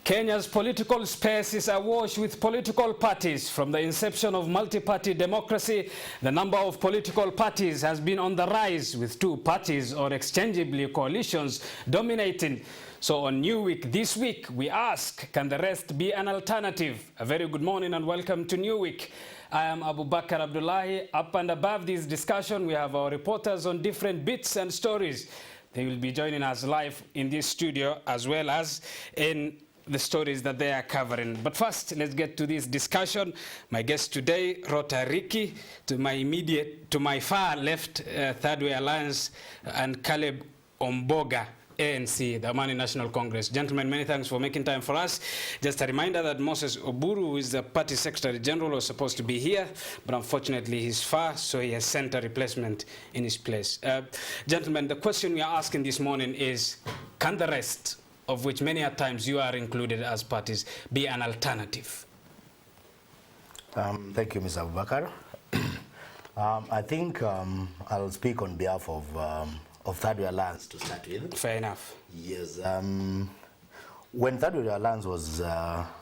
Kenya's political space is awash with political parties. From the inception of multi-party democracy, the number of political parties has been on the rise, with two parties or exchangeably coalitions dominating. So on New Week this week, we ask, can the rest be an alternative? A very good morning and welcome to New Week. I am Abubakar Abdullahi. Up and above this discussion, we have our reporters on different bits and stories. They will be joining us live in this studio as well as in the stories that they are covering. But first, let's get to this discussion. My guest today, Rota Riki, to my far left, Third Way Alliance, and Caleb Omboga, ANC, the Amani National Congress. Gentlemen, many thanks for making time for us. Just a reminder that Moses Oburu, who is the party secretary general, was supposed to be here, but unfortunately he's far, so he has sent a replacement in his place. Gentlemen, the question we are asking this morning is, can the rest, of which many at times you are included as parties, be an alternative? Thank you, Mr. Abubakar. I think I'll speak on behalf of Third Way Alliance to start with. Fair enough. Yes. When Third Way Alliance was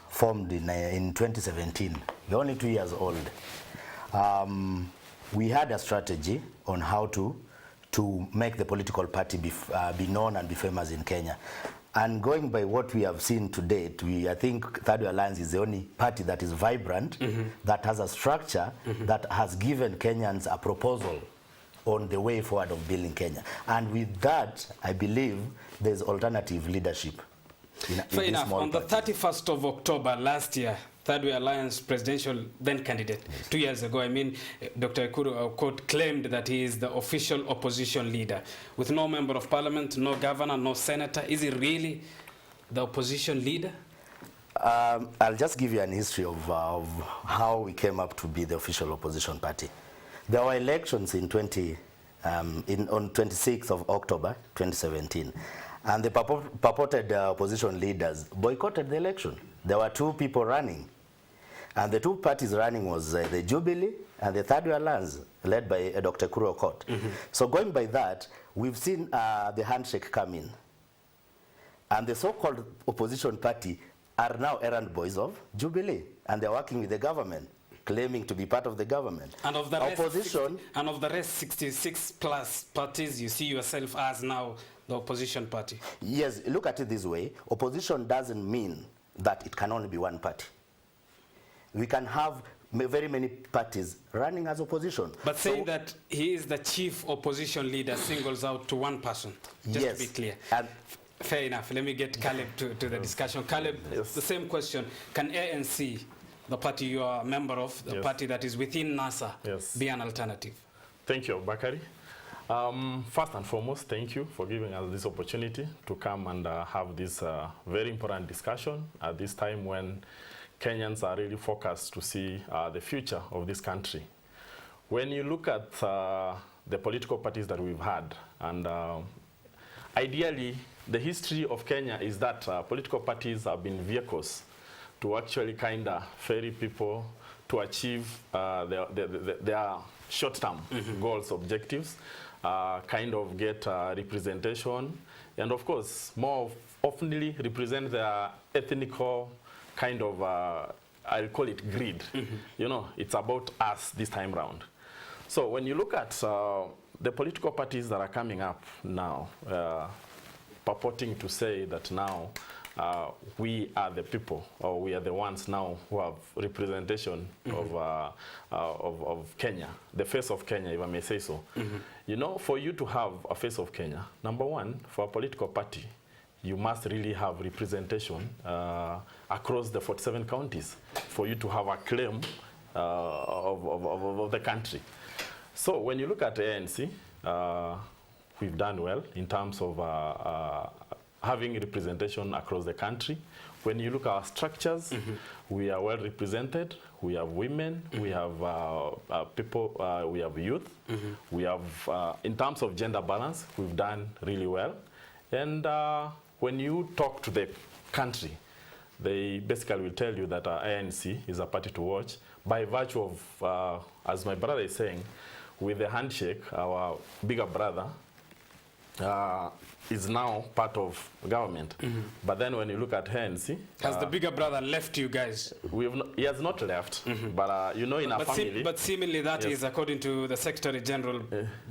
formed in 2017, we're only 2 years old. We had a strategy on how to make the political party be known and be famous in Kenya. And going by what we have seen to date, I think Third Way Alliance is the only party that is vibrant, that has a structure, that has given Kenyans a proposal on the way forward of building Kenya. And with that, I believe there's alternative leadership. Fair enough. On the 31st of October last year, Third Way Alliance presidential then candidate, 2 years ago, Dr. Ekuru Aukot claimed that he is the official opposition leader. With no member of parliament, no governor, no senator, is he really the opposition leader? I'll just give you an history of how we came up to be the official opposition party. There were elections on 26th of October 2017, and the purported opposition leaders boycotted the election. There were two people running, and the two parties running was the Jubilee and the Third Way Alliance, led by Dr. Ekuru Aukot. So going by that, we've seen the handshake come in, and the so-called opposition party are now errand boys of Jubilee, and they're working with the government, claiming to be part of the government. And of the rest 66 plus parties, you see yourself as now the opposition party? Yes, look at it this way. Opposition doesn't mean that it can only be one party. We can have very many parties running as opposition. But saying that he is the chief opposition leader singles out to one person, just to be clear. Fair enough. Let me get Caleb to the discussion. Caleb, the same question. Can ANC, the party you are a member of, the party that is within NASA, be an alternative? Thank you, Bakari. First and foremost, thank you for giving us this opportunity to come and have this very important discussion at this time when Kenyans are really focused to see the future of this country. When you look at the political parties that we've had, and ideally, the history of Kenya is that political parties have been vehicles to actually kind of ferry people to achieve their short-term goals, objectives, kind of get representation, and of course, more oftenly represent their ethnical kind of, I'll call it greed. You know, it's about us this time round. So when you look at the political parties that are coming up now, purporting to say that now we are the people, or we are the ones now who have representation of Kenya, the face of Kenya, if I may say so. You know, for you to have a face of Kenya, number one, for a political party, you must really have representation across the 47 counties for you to have a claim of the country. So when you look at the ANC, we've done well in terms of having representation across the country. When you look at our structures, we are well represented. We have women, we have people, we have youth. We have, in terms of gender balance, we've done really well. And when you talk to the country, they basically will tell you that ANC is a party to watch by virtue of, as my brother is saying, with the handshake, our bigger brother is now part of government. But then when you look at ANC, Has the bigger brother left you guys? he has not left, but you know, in a family. But seemingly that Yes. is according to the Secretary General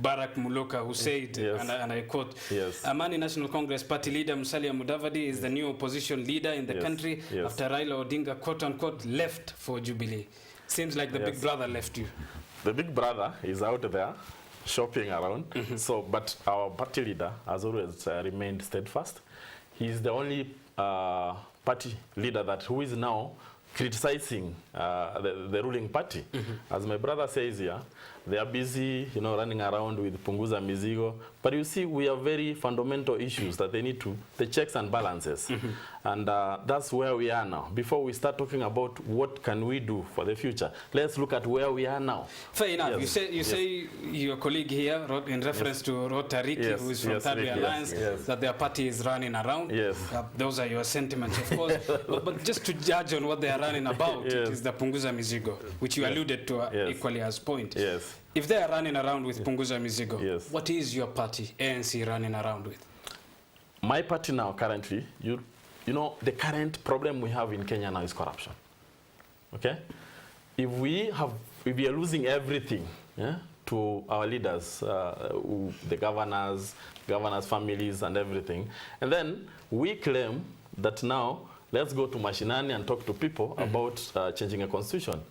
Barack Muluka, who said, Yes. and I quote, Yes. Amani National Congress Party leader Musalia Mudavadi is the new opposition leader in the Yes. country Yes. after Raila Odinga, quote unquote, left for Jubilee. Seems like the Yes. big brother left you. The big brother is out there shopping around. So, but our party leader has always remained steadfast. He's the only party leader who is now criticizing the ruling party. As my brother says here, they are busy, running around with Punguza Mizigo. But you see, we have very fundamental issues that they need the checks and balances. And that's where we are now. Before we start talking about what can we do for the future, let's look at where we are now. Fair enough. Yes. You say your colleague here wrote in reference to Rota Riki, Yes. who is from Yes, Third Way Riki, Alliance, yes. that their party is running around. Yes. Those are your sentiments, of course. but just to judge on what they are running about, Yes. it is the Punguza Mizigo, which you alluded to Yes. equally as point. Yes. If they are running around with Punguza Mizigo, Yes. what is your party, ANC, running around with? My party now, currently, you know, the current problem we have in Kenya now is corruption. Okay? If we are losing everything to our leaders, the governors, families, and everything, and then we claim that now let's go to Mashinani and talk to people about changing a constitution.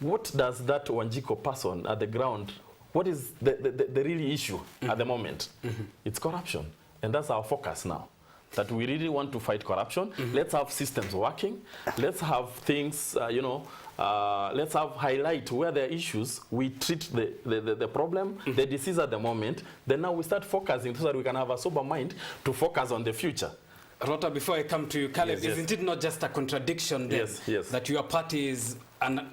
What does that Wanjiko person at the ground, what is the real issue at the moment? It's corruption. And that's our focus now. That we really want to fight corruption. Let's have systems working. Let's have things, let's have highlight where there are issues. We treat the problem, the disease at the moment. Then now we start focusing so that we can have a sober mind to focus on the future. Rota, before I come to you, Caleb, Yes, yes. isn't it not just a contradiction then Yes. that your party is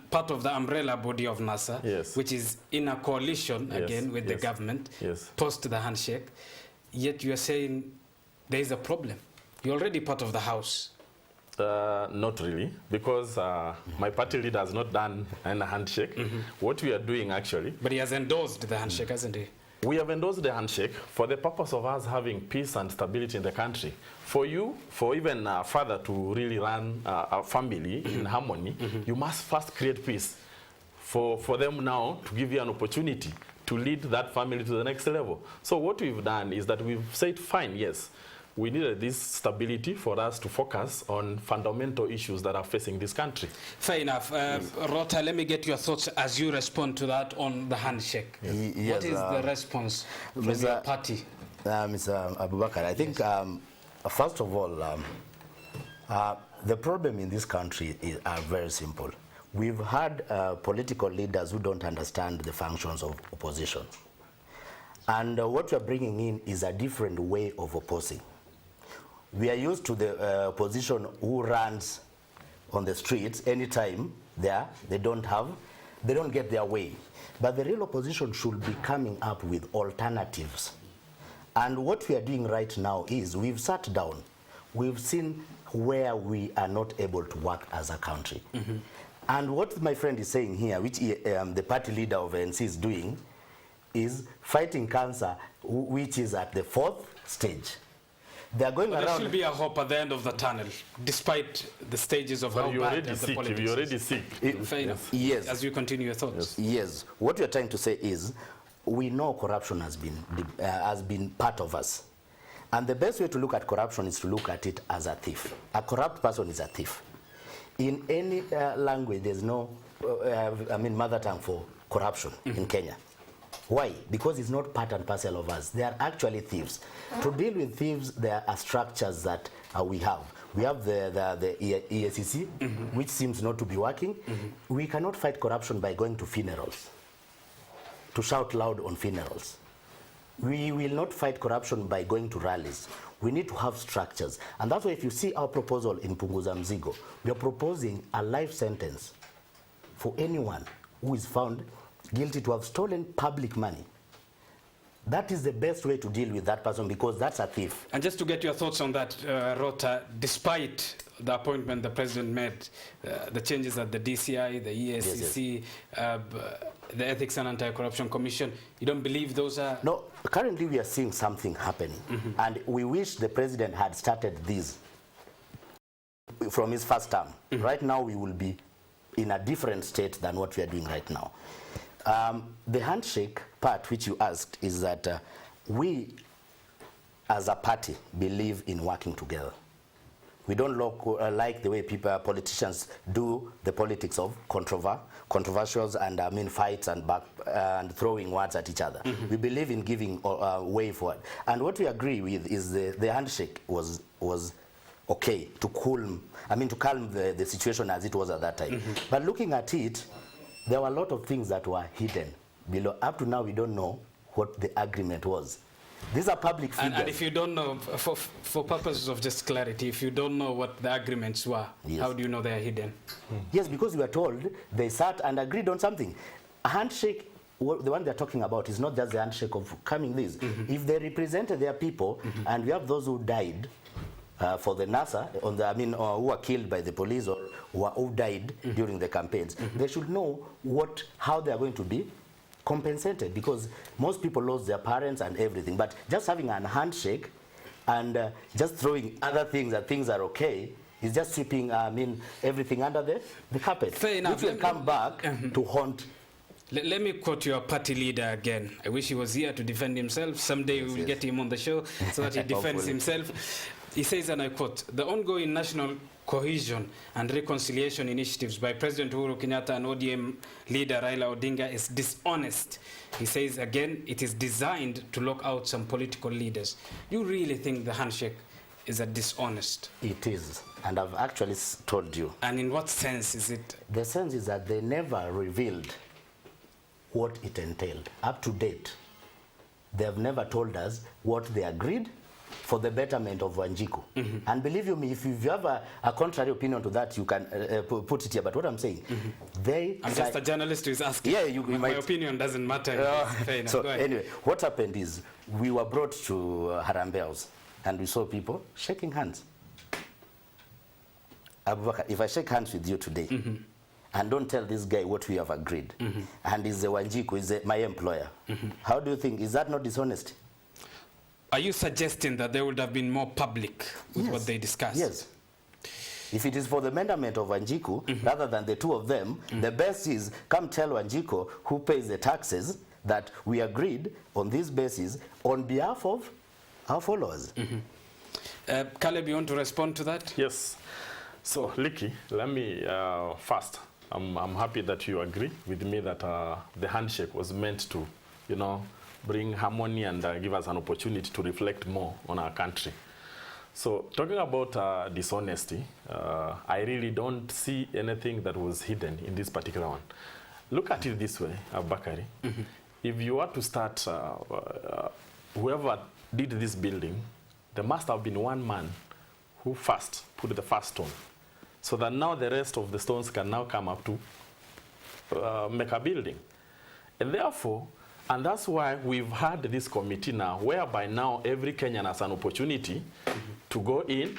part of the umbrella body of NASA, Yes. which is in a coalition, Yes, again, with the yes, government, yes. post the handshake, yet you are saying there is a problem. You're already part of the House. Not really, because my party leader has not done a handshake. What we are doing, actually, But he has endorsed the handshake, hasn't he? we have endorsed the handshake for the purpose of us having peace and stability in the country. For even a father to really run a family in harmony, you must first create peace. For them now to give you an opportunity to lead that family to the next level. So what we've done is that we've said, fine, yes, we needed this stability for us to focus on fundamental issues that are facing this country. Fair enough. Rota, let me get your thoughts as you respond to that on the handshake. Yes, What is the response from Mr. your party? Mr. Abubakar, I think, first of all, the problem in this country are very simple. We've had political leaders who don't understand the functions of opposition. And what we're bringing in is a different way of opposing. We are used to the opposition who runs on the streets anytime they don't get their way. But the real opposition should be coming up with alternatives. And what we are doing right now is we've sat down, we've seen where we are not able to work as a country. And what my friend is saying here, which the party leader of ANC is doing, is fighting cancer, which is at the 4th stage. They are going But there around. should be a hope at the end of the tunnel, despite the stages of how But you're bad already the sick. politics If you're is. already sick. Fair enough. Yes. As you continue your thoughts. Yes, what we are trying to say is, we know corruption has been part of us. And the best way to look at corruption is to look at it as a thief. A corrupt person is a thief. In any language, there's no mother tongue for corruption in Kenya. Why? Because it's not part and parcel of us. They are actually thieves. To deal with thieves, there are structures that we have. We have the EACC, which seems not to be working. We cannot fight corruption by going to funerals, to shout loud on funerals. We will not fight corruption by going to rallies. We need to have structures. And that's why if you see our proposal in Punguza Mzigo, we are proposing a life sentence for anyone who is found guilty to have stolen public money. That is the best way to deal with that person, because that's a thief. And just to get your thoughts on that, Rota, despite the appointment the president made, the changes at the DCI, the EACC, the Ethics and Anti-Corruption Commission. You don't believe those are... No, currently we are seeing something happening. And we wish the president had started this from his first term. Right now we will be in a different state than what we are doing right now. The handshake part which you asked is that we as a party believe in working together. We don't like the way politicians do the politics of controversials and fights and throwing words at each other. We believe in giving way forward. And what we agree with is the handshake was okay to calm the situation as it was at that time. But looking at it, there were a lot of things that were hidden below. Up to now, we don't know what the agreement was. These are public figures. And if you don't know, for purposes of just clarity, if you don't know what the agreements were, yes. How do you know they are hidden? Yes, because we were told they sat and agreed on something. A handshake, the one they're talking about, is not just the handshake of coming this. If they represented their people, and we have those who died for the NASA, who were killed by the police or who died during the campaigns, they should know how they are going to be compensated, because most people lost their parents and everything. But just having a handshake and just throwing other things that things are okay is just sweeping everything under the carpet. Fair enough. Which will come back to haunt. Let me quote your party leader again. I wish he was here to defend himself. Someday we will get him on the show so that he defends himself. He says, and I quote, "The ongoing national cohesion and reconciliation initiatives by President Uhuru Kenyatta and ODM leader Raila Odinga is dishonest." He says again, it is designed to lock out some political leaders. You really think the handshake is a dishonest? It is, and I've actually told you. And in what sense is it? The sense is that they never revealed what it entailed. Up to date, they have never told us what they agreed for the betterment of Wanjiku. And believe you me, if you have a contrary opinion to that, you can put it here. But what I'm saying, I'm just a journalist who is asking. Yeah, my opinion doesn't matter. So anyway, what happened is we were brought to Harambee House and we saw people shaking hands. Abubakar, if I shake hands with you today and don't tell this guy what we have agreed, and is Wanjiku, is my employer, how do you think, is that not dishonesty? Are you suggesting that they would have been more public with what they discussed? Yes. If it is for the betterment of Wanjiku, rather than the two of them, the best is come tell Wanjiku who pays the taxes that we agreed on this basis on behalf of our followers. Caleb, you want to respond to that? Yes. So, Licky, let me first, I'm happy that you agree with me that the handshake was meant to, bring harmony and give us an opportunity to reflect more on our country. So talking about dishonesty, I really don't see anything that was hidden in this particular one. Look at it this way, Bakari. If you were to start, whoever did this building, there must have been one man who first put the first stone, so that now the rest of the stones can now come up to make a building. And therefore, and that's why we've had this committee now, whereby now every Kenyan has an opportunity to go in,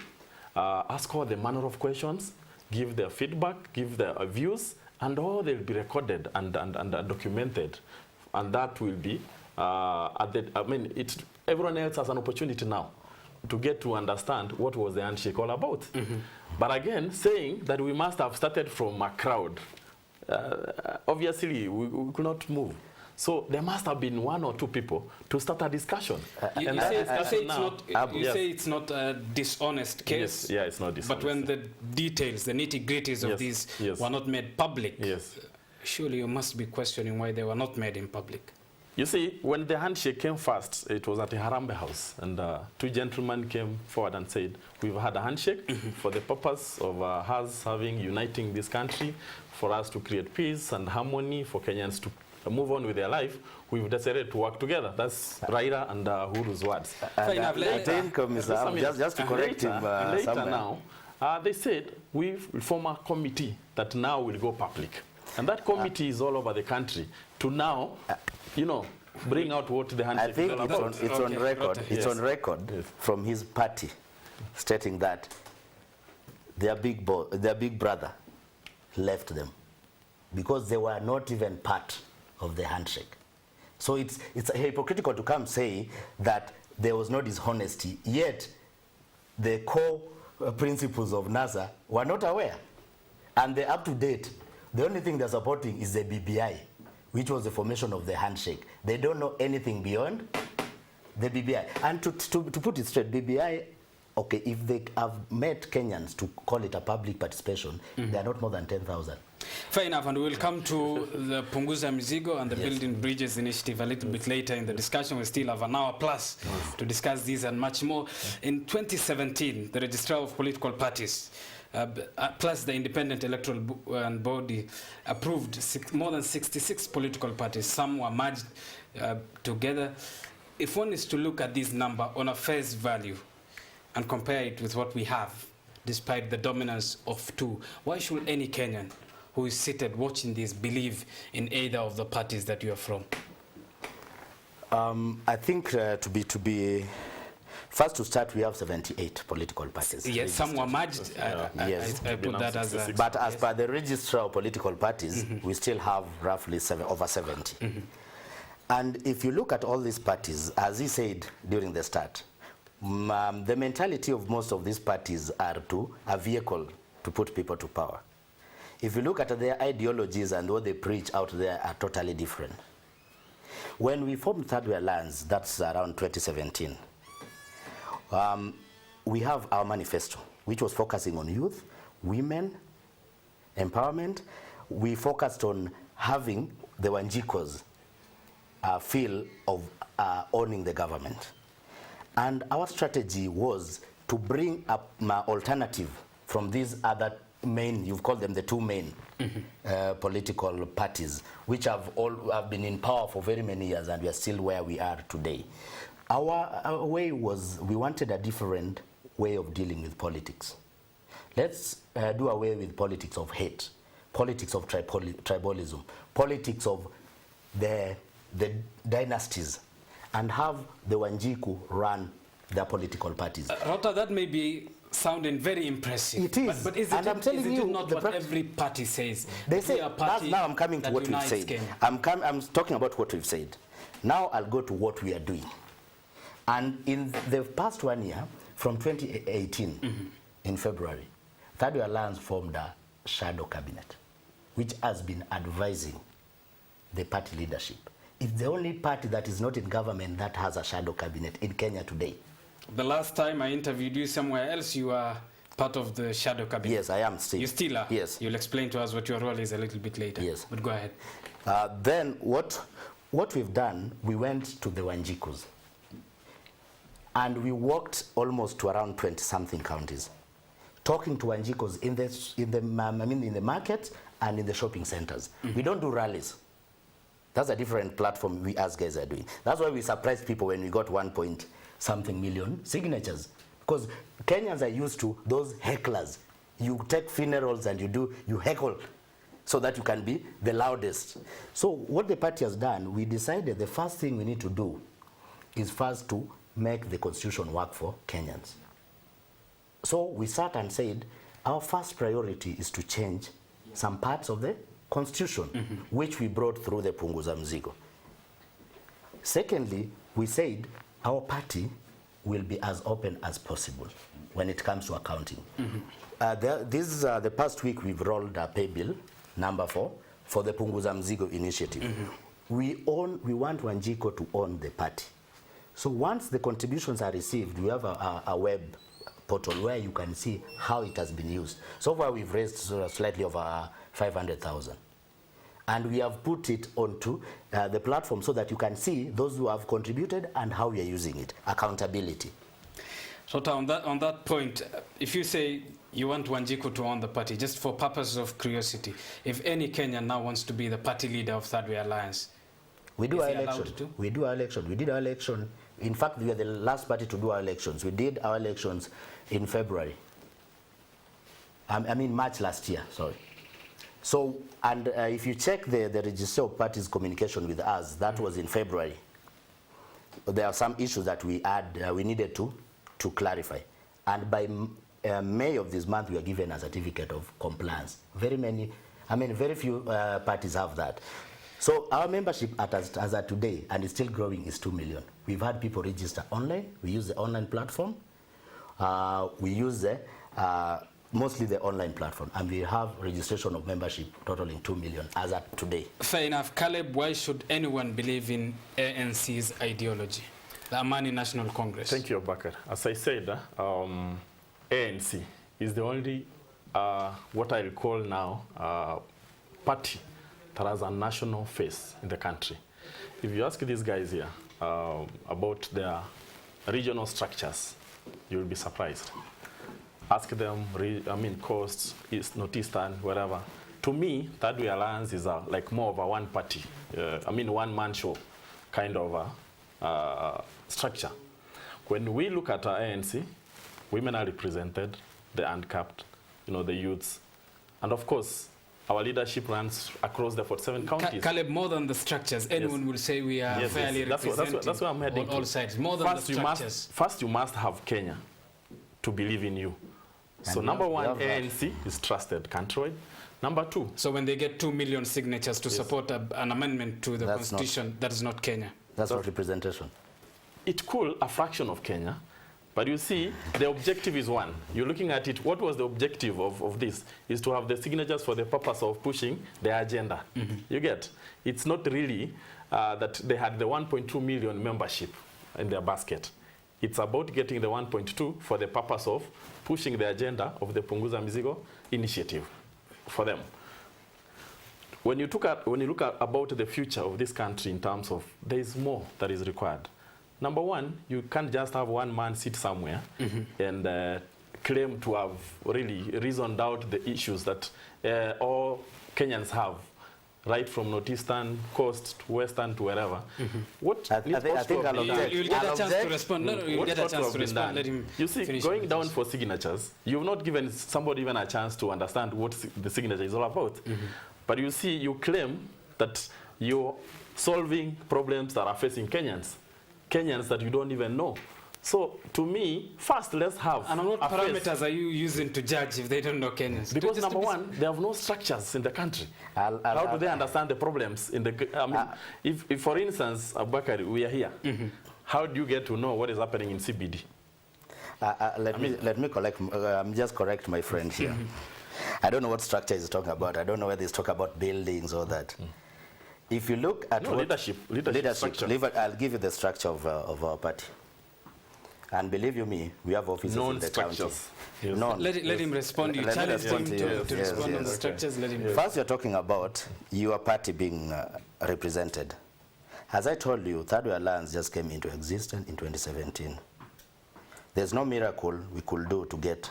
ask all the manner of questions, give their feedback, give their views, and all they'll be recorded and documented. And that will be, everyone else has an opportunity now to get to understand what was the handshake all about. But again, saying that we must have started from a crowd, obviously we could not move. So there must have been one or two people to start a discussion. You say it's not a dishonest case. Yes, yeah, it's not dishonest. But when the details, the nitty-gritties of these were not made public, surely you must be questioning why they were not made in public. You see, when the handshake came first, it was at the Harambee House, and two gentlemen came forward and said, we've had a handshake for the purpose of us uniting this country, for us to create peace and harmony, for Kenyans to move on with their life. We've decided to work together. That's Raila and Uhuru's words. Just to correct him, later now, they said, we form a committee that now will go public. And that committee is all over the country to now, bring out what the handshake is all about. It's on record. It's on record from his party stating that their big brother left them because they were not even part of the handshake. So it's hypocritical to come say that there was no dishonesty, yet the core principles of NASA were not aware. And they're up to date. The only thing they're supporting is the BBI, which was the formation of the handshake. They don't know anything beyond the BBI. And to put it straight, BBI, okay, if they have met Kenyans to call it a public participation, they are not more than 10,000. Fair enough, and we'll come to the Punguza Mizigo and the Building Bridges initiative a little bit later in the discussion. We still have an hour plus to discuss these and much more. In 2017, the Registrar of Political Parties plus the Independent Electoral Body approved more than 66 political parties. Some were merged together. If one is to look at this number on a face value and compare it with what we have, despite the dominance of two, why should any Kenyan who is seated watching this believe in either of the parties that you are from? I think to be first to start, we have 78 political parties. Yes, some were merged. Yes. I put that as a... But as per the Registrar of Political Parties, we still have roughly over 70. And if you look at all these parties, as he said during the start, the mentality of most of these parties are a vehicle to put people to power. If you look at their ideologies and what they preach out there are totally different. When we formed Third Way Alliance, that's around 2017, we have our manifesto, which was focusing on youth, women, empowerment. We focused on having the Wanjikos feel of owning the government. And our strategy was to bring up my alternative from these other main, you've called them the two main political parties, which have been in power for very many years, and we are still where we are today. Our way was, we wanted a different way of dealing with politics. Let's do away with politics of hate, politics of tribalism, politics of the dynasties, and have the Wanjiku run their political parties. Rota, that may be sounding very impressive. It is. But is and it, I'm telling is it you, not what every party says? They say, a party now I'm coming to what we've said. Kenya. I'm talking about what we've said. Now I'll go to what we are doing. And in the past 1 year, from 2018, in February, Third Way Alliance formed a shadow cabinet, which has been advising the party leadership. It's the only party that is not in government that has a shadow cabinet in Kenya today. The last time I interviewed you somewhere else, you are part of the shadow cabinet. Yes, I am still. You still are? Yes. You'll explain to us what your role is a little bit later. Yes. But go ahead. Then what we've done, we went to the Wanjikus. And we walked almost to around 20-something counties, talking to Wanjikos in the market and in the shopping centers. We don't do rallies. That's a different platform we as guys are doing. That's why we surprised people when we got 1-point-something million signatures. Because Kenyans are used to those hecklers. You take funerals and you heckle so that you can be the loudest. So what the party has done, we decided the first thing we need to do is first to make the constitution work for Kenyans. So we sat and said, our first priority is to change some parts of the constitution, which we brought through the Punguza Mzigo. Secondly, we said our party will be as open as possible when it comes to accounting. The past week we've rolled a pay bill, number 4, for the Punguza Mzigo initiative. We want Wanjiko to own the party. So once the contributions are received, we have a web portal where you can see how it has been used. So far we've raised slightly over 500,000. And we have put it onto the platform so that you can see those who have contributed and how we are using it. Accountability. So on that point, if you say you want Wanjiku to own the party, just for purposes of curiosity, if any Kenyan now wants to be the party leader of Third Way Alliance, we do our election. We do our election. We did our election. In fact, we are the last party to do our elections. We did our elections in February. March last year, sorry. So, and if you check the Register of Parties communication with us, that was in February. There are some issues that we needed to clarify. And by May of this month, we are given a certificate of compliance. Very few parties have that. So our membership as at today, and it's still growing, is 2 million. We've had people register online. We use the online platform. We use the, mostly the online platform, and we have registration of membership totaling 2 million as at today. Fair enough. Caleb, why should anyone believe in ANC's ideology, the Amani National Congress? Thank you, Abubakar. As I said, ANC is the only, what I recall now, party that has a national face in the country. If you ask these guys here about their regional structures, you will be surprised. Ask them, coast, east, northeastern, wherever. To me, Third Way Alliance is like more of a one party, one-man show kind of structure. When we look at our ANC, women are represented, the uncapped, the youths, and of course, our leadership runs across the 47 counties. Caleb, more than the structures, anyone will say we are fairly representing that's what I'm heading all sides. More than the structures. First, you must have Kenya to believe in you. So number one, ANC is trusted countrywide. Number two. So when they get 2 million signatures to support an amendment to the constitution, that is not Kenya. That's not representation. It could a fraction of Kenya, but you see, the objective is one. You're looking at it, what was the objective of this? Is to have the signatures for the purpose of pushing the agenda. You get? It's not really that they had the 1.2 million membership in their basket. It's about getting the 1.2 for the purpose of pushing the agenda of the Punguza Mizigo initiative for them. When you look at about the future of this country in terms of there is more that is required. Number one, you can't just have one man sit somewhere and claim to have really reasoned out the issues that all Kenyans have, right from northeastern coast to western to wherever. What I think you'll get a chance to respond. No, you'll get a chance to respond. Let him you see, finish going down for signatures, you've not given somebody even a chance to understand what the signature is all about. But you see, you claim that you're solving problems that are facing Kenyans that you don't even know. So to me, first let's have. And what parameters are you using to judge if they don't know Kenyans? Because number one, they have no structures in the country. How do they understand the problems in the? If for instance, Abubakar, we are here, how do you get to know what is happening in CBD? Let me just correct my friend here. I don't know what structure he's talking about. I don't know whether he's talking about buildings or that. If you look at leadership I'll give you the structure of our party. And believe you me, we have offices in the county. Yes. Let him respond. You challenged him to respond on the structures. Let him. First, you're talking about your party being represented. As I told you, Third Way Alliance just came into existence in 2017. There's no miracle we could do to get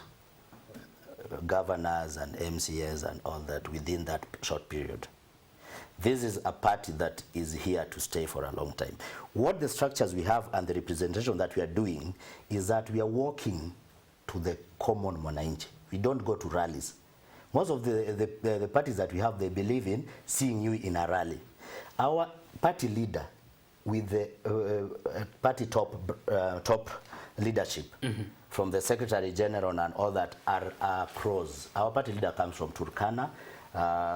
governors and MCAs and all that within that short period. This is a party that is here to stay for a long time. What the structures we have and the representation that we are doing is that we are walking to the common mwananchi. We don't go to rallies. Most of the parties that we have, they believe in seeing you in a rally. Our party leader with the party top leadership, from the Secretary General and all that, are pros. Our party leader comes from Turkana.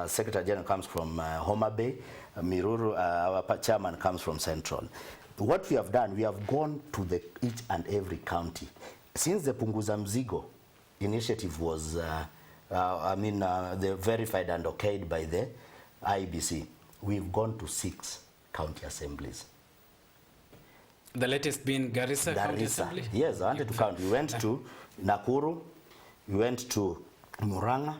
Secretary General comes from Homa Bay. Miruru, our chairman, comes from Central. What we have done, we have gone to each and every county. Since the Punguza Mzigo initiative was verified and okayed by the IBC, we've gone to 6 county assemblies. The latest being Garissa County Assembly? Yes, I wanted to count. We went to Nakuru, we went to Murang'a,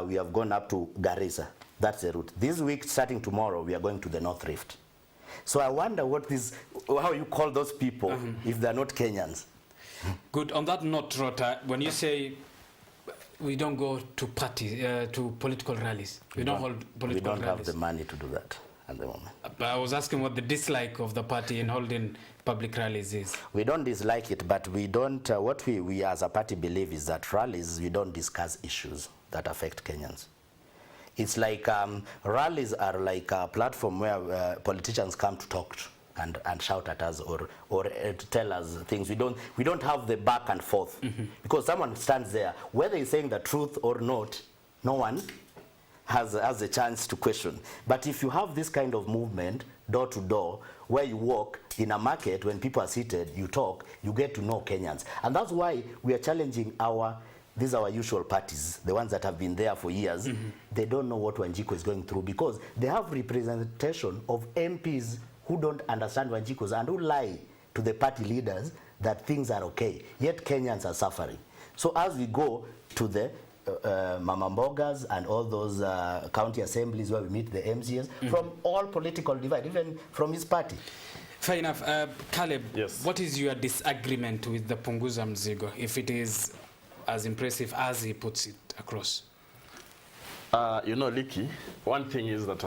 we have gone up to Garissa. That's the route. This week, starting tomorrow, we are going to the North Rift. So I wonder how you call those people if they're not Kenyans. Good. On that note, Rota, when you say we don't go to to political rallies, we don't hold political rallies. We don't have the money to do that at the moment. But I was asking what the dislike of the party in holding public rallies is. We don't dislike it, but we don't. What we as a party believe is that rallies, we don't discuss issues that affect Kenyans. It's like rallies are like a platform where politicians come to talk and shout at us or tell us things. We don't have the back and forth because someone stands there, whether he's saying the truth or not. No one has a chance to question. But if you have this kind of movement, door to door, where you walk in a market, when people are seated, you talk, you get to know Kenyans. And that's why we are challenging these are our usual parties, the ones that have been there for years. They don't know what Wanjiku is going through because they have representation of MPs who don't understand Wanjiku's and who lie to the party leaders that things are okay, yet Kenyans are suffering. So as we go to the Mama Mbogas and all those county assemblies where we meet the MCAs from all political divide, even from his party. Fair enough. Caleb, yes. What is your disagreement with the Punguza Mzigo, if it is as impressive as he puts it across? You know, Licky, one thing is that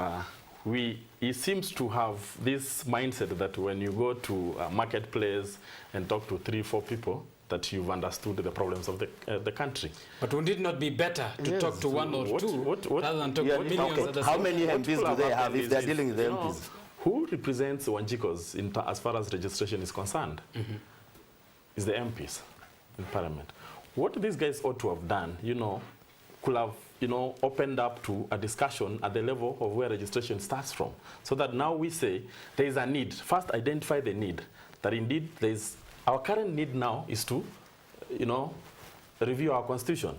he seems to have this mindset that when you go to a marketplace and talk to 3-4 people, that you've understood the problems of the country. But would it not be better to talk to one or two rather than talk to millions at the How same many MPs do they have if they're dealing with the MPs? Who represents Wanjikos as far as registration is concerned? Is the MPs in Parliament. What these guys ought to have done, could have, opened up to a discussion at the level of where registration starts from. So that now we say there is a need. First, identify the need. That indeed there is, our current need now is to, review our constitution.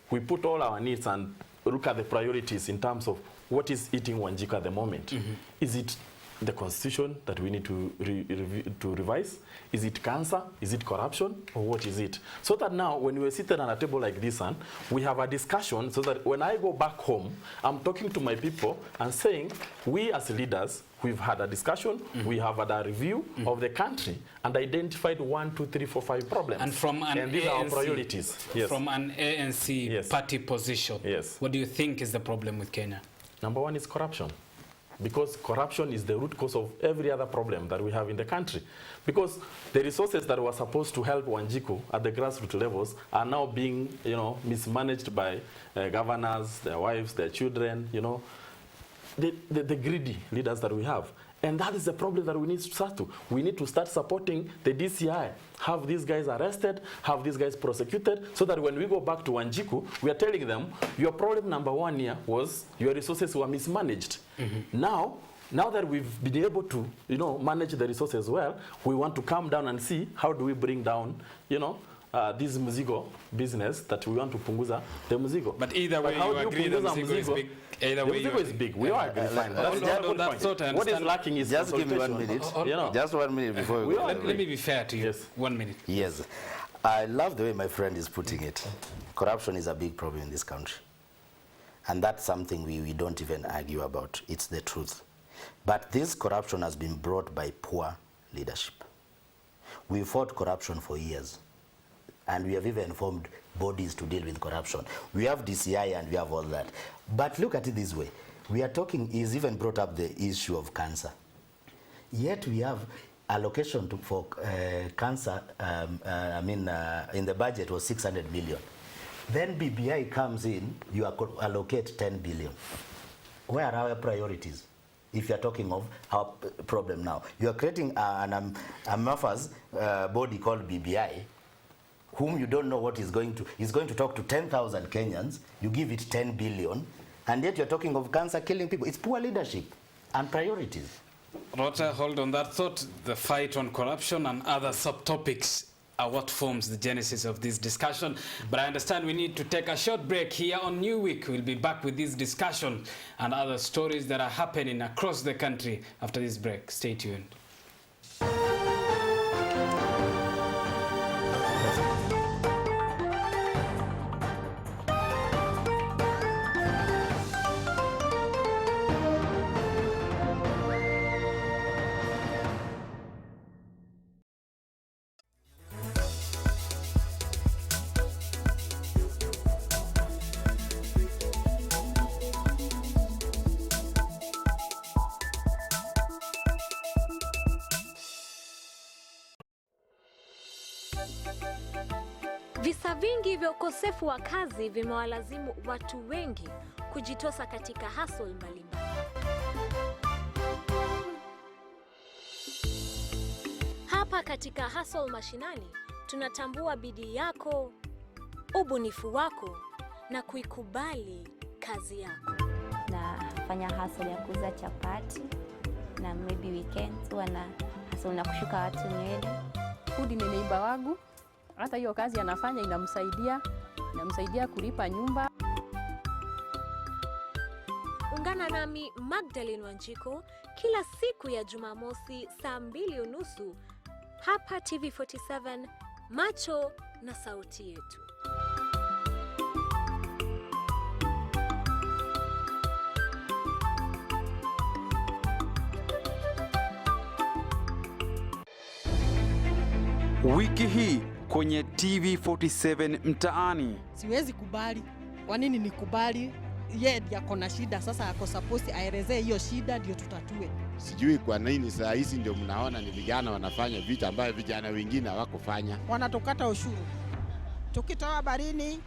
We put all our needs and look at the priorities in terms of what is eating Wanjiku at the moment. Is it the constitution that we need to revise? Is it cancer? Is it corruption? Or what is it? So that now, when we're seated on a table like this, and we have a discussion, so that when I go back home, I'm talking to my people and saying, we as leaders, we've had a discussion, we have had a review of the country, and identified 1, 2, 3, 4, 5 problems. And from an these ANC, are our priorities. Yes. From an ANC party position, what do you think is the problem with Kenya? Number one is corruption. Because corruption is the root cause of every other problem that we have in the country. Because the resources that were supposed to help Wanjiku at the grassroots levels are now being, mismanaged by governors, their wives, their children, the greedy leaders that we have. And that is the problem that we need to start to. We need to start supporting the DCI, have these guys arrested, have these guys prosecuted, so that when we go back to Wanjiku, we are telling them, your problem number one here was your resources were mismanaged. Now that we've been able to, manage the resources well, we want to come down and see how do we bring down, this Mzigo business that we want to punguza the Mzigo. But either way, you agree that Mzigo is big. Either way, Mzigo is big. We all agree. Fine. What is lacking is just give me 1 minute. Just 1 minute before we go. Let me be fair to you. Yes. 1 minute. Yes. I love the way my friend is putting it. Corruption is a big problem in this country. And that's something we don't even argue about. It's the truth. But this corruption has been brought by poor leadership. We fought corruption for years. And we have even formed bodies to deal with corruption. We have DCI and we have all that. But look at it this way. We are talking, he's even brought up the issue of cancer. Yet we have allocation for cancer, in the budget was 600 million. Then BBI comes in, you allocate 10 billion. Where are our priorities? If you're talking of our problem now. You're creating an amorphous body called BBI, whom you don't know what he's going to talk to 10,000 Kenyans, you give it 10 billion, and yet you're talking of cancer killing people. It's poor leadership and priorities. Rota, hold on that thought. The fight on corruption and other subtopics are what forms the genesis of this discussion. But I understand we need to take a short break here on New Week. We'll be back with this discussion and other stories that are happening across the country after this break. Stay tuned. Visa vingi vya ukosefu wa kazi vimewalazimu watu wengi kujitosa katika hustle mbalimbali. Hapa katika Hustle Mashinani, tunatambua bidii yako, ubunifu wako na kuikubali kazi yako. nafanya hustle ya kuuza chapati na maybe weekends huwa na hustle na kushuka watu nywele. Food ni neighbor wangu, hata hiyo kazi anafanya inamsaidia kulipa nyumba. Ungana nami Magdalene Wanjiko kila siku ya Jumamosi saa 2:30 hapa TV47, macho na sauti yetu. Wiki hii kwenye TV47 mtaani. Siwezi kubali. Kwa nini nikubali? Yeye ndiye ako na shida, sasa ako supposed aelezee hiyo shida ndio tutatue. Sijui kwa nini saa hizi ndio mnaona ni vijana wanafanya vitu ambavyo vijana wengine hawakufanya. Wanatokata ushuru. Tukitoa barini,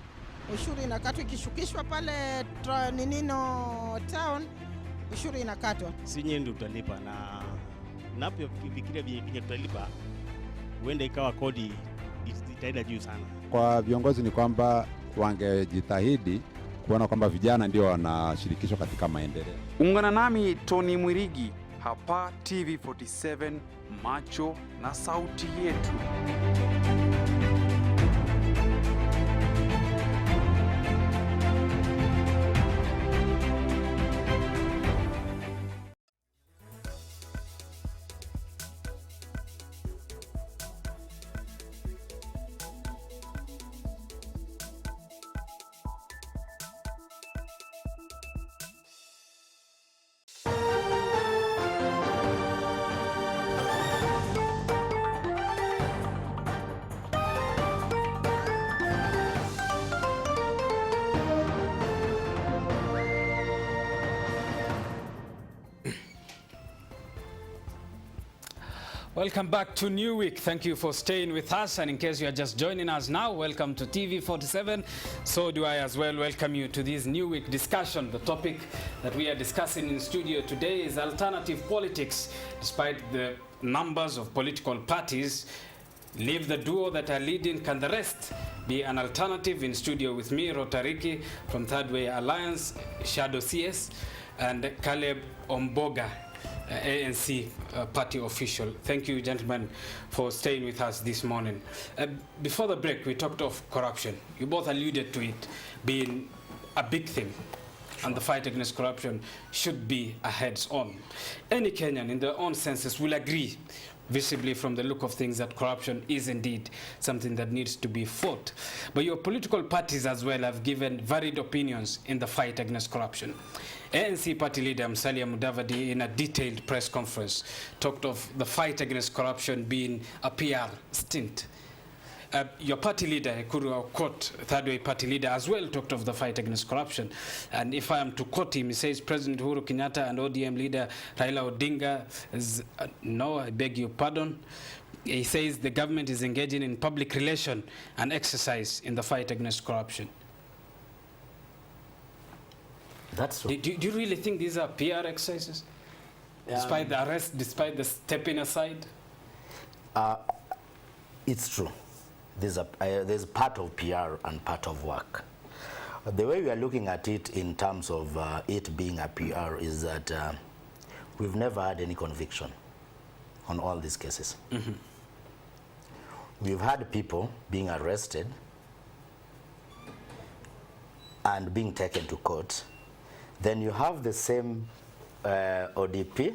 ushuru inakatwa, ikishukishwa pale town, ushuru inakatwa. Si nyinyi ndio tutalipa, na napofikiria vile tutalipa huenda ikawa kodi itaenda juu sana. Kwa viongozi ni kwamba wangejitahidi kuona kwamba vijana ndio wanashirikishwa katika maendeleo. Ungana nami Tony Mwirigi hapa TV47, macho na sauti yetu. Welcome back to New Week. Thank you for staying with us, and in case you are just joining us now, welcome to TV47. So do I as well welcome you to this New Week discussion. The topic that we are discussing in studio today is alternative politics. Despite the numbers of political parties, leave the duo that are leading, can the rest be an alternative? In studio with me, Rotariki from Third Way Alliance, Shadow CS, and Caleb Omboga, ANC party official. Thank you, gentlemen, for staying with us this morning. Before the break, we talked of corruption. You both alluded to it being a big thing, and the fight against corruption should be a heads-on. Any Kenyan in their own senses will agree, visibly from the look of things, that corruption is indeed something that needs to be fought. But your political parties as well have given varied opinions in the fight against corruption. ANC party leader Musalia Mudavadi, in a detailed press conference, talked of the fight against corruption being a PR stint. Your party leader, Ekuru Aukot, Third Way party leader, as well talked of the fight against corruption. And if I am to quote him, he says President Uhuru Kenyatta and ODM leader Raila Odinga is, no, I beg your pardon. He says the government is engaging in public relation and exercise in the fight against corruption. That's true. Do you really think these are PR exercises? Despite the arrest, despite the stepping aside? It's true. There's part of PR and part of work. The way we are looking at it in terms of it being a PR is that we've never had any conviction on all these cases. Mm-hmm. We've had people being arrested and being taken to court. Then you have the same ODP,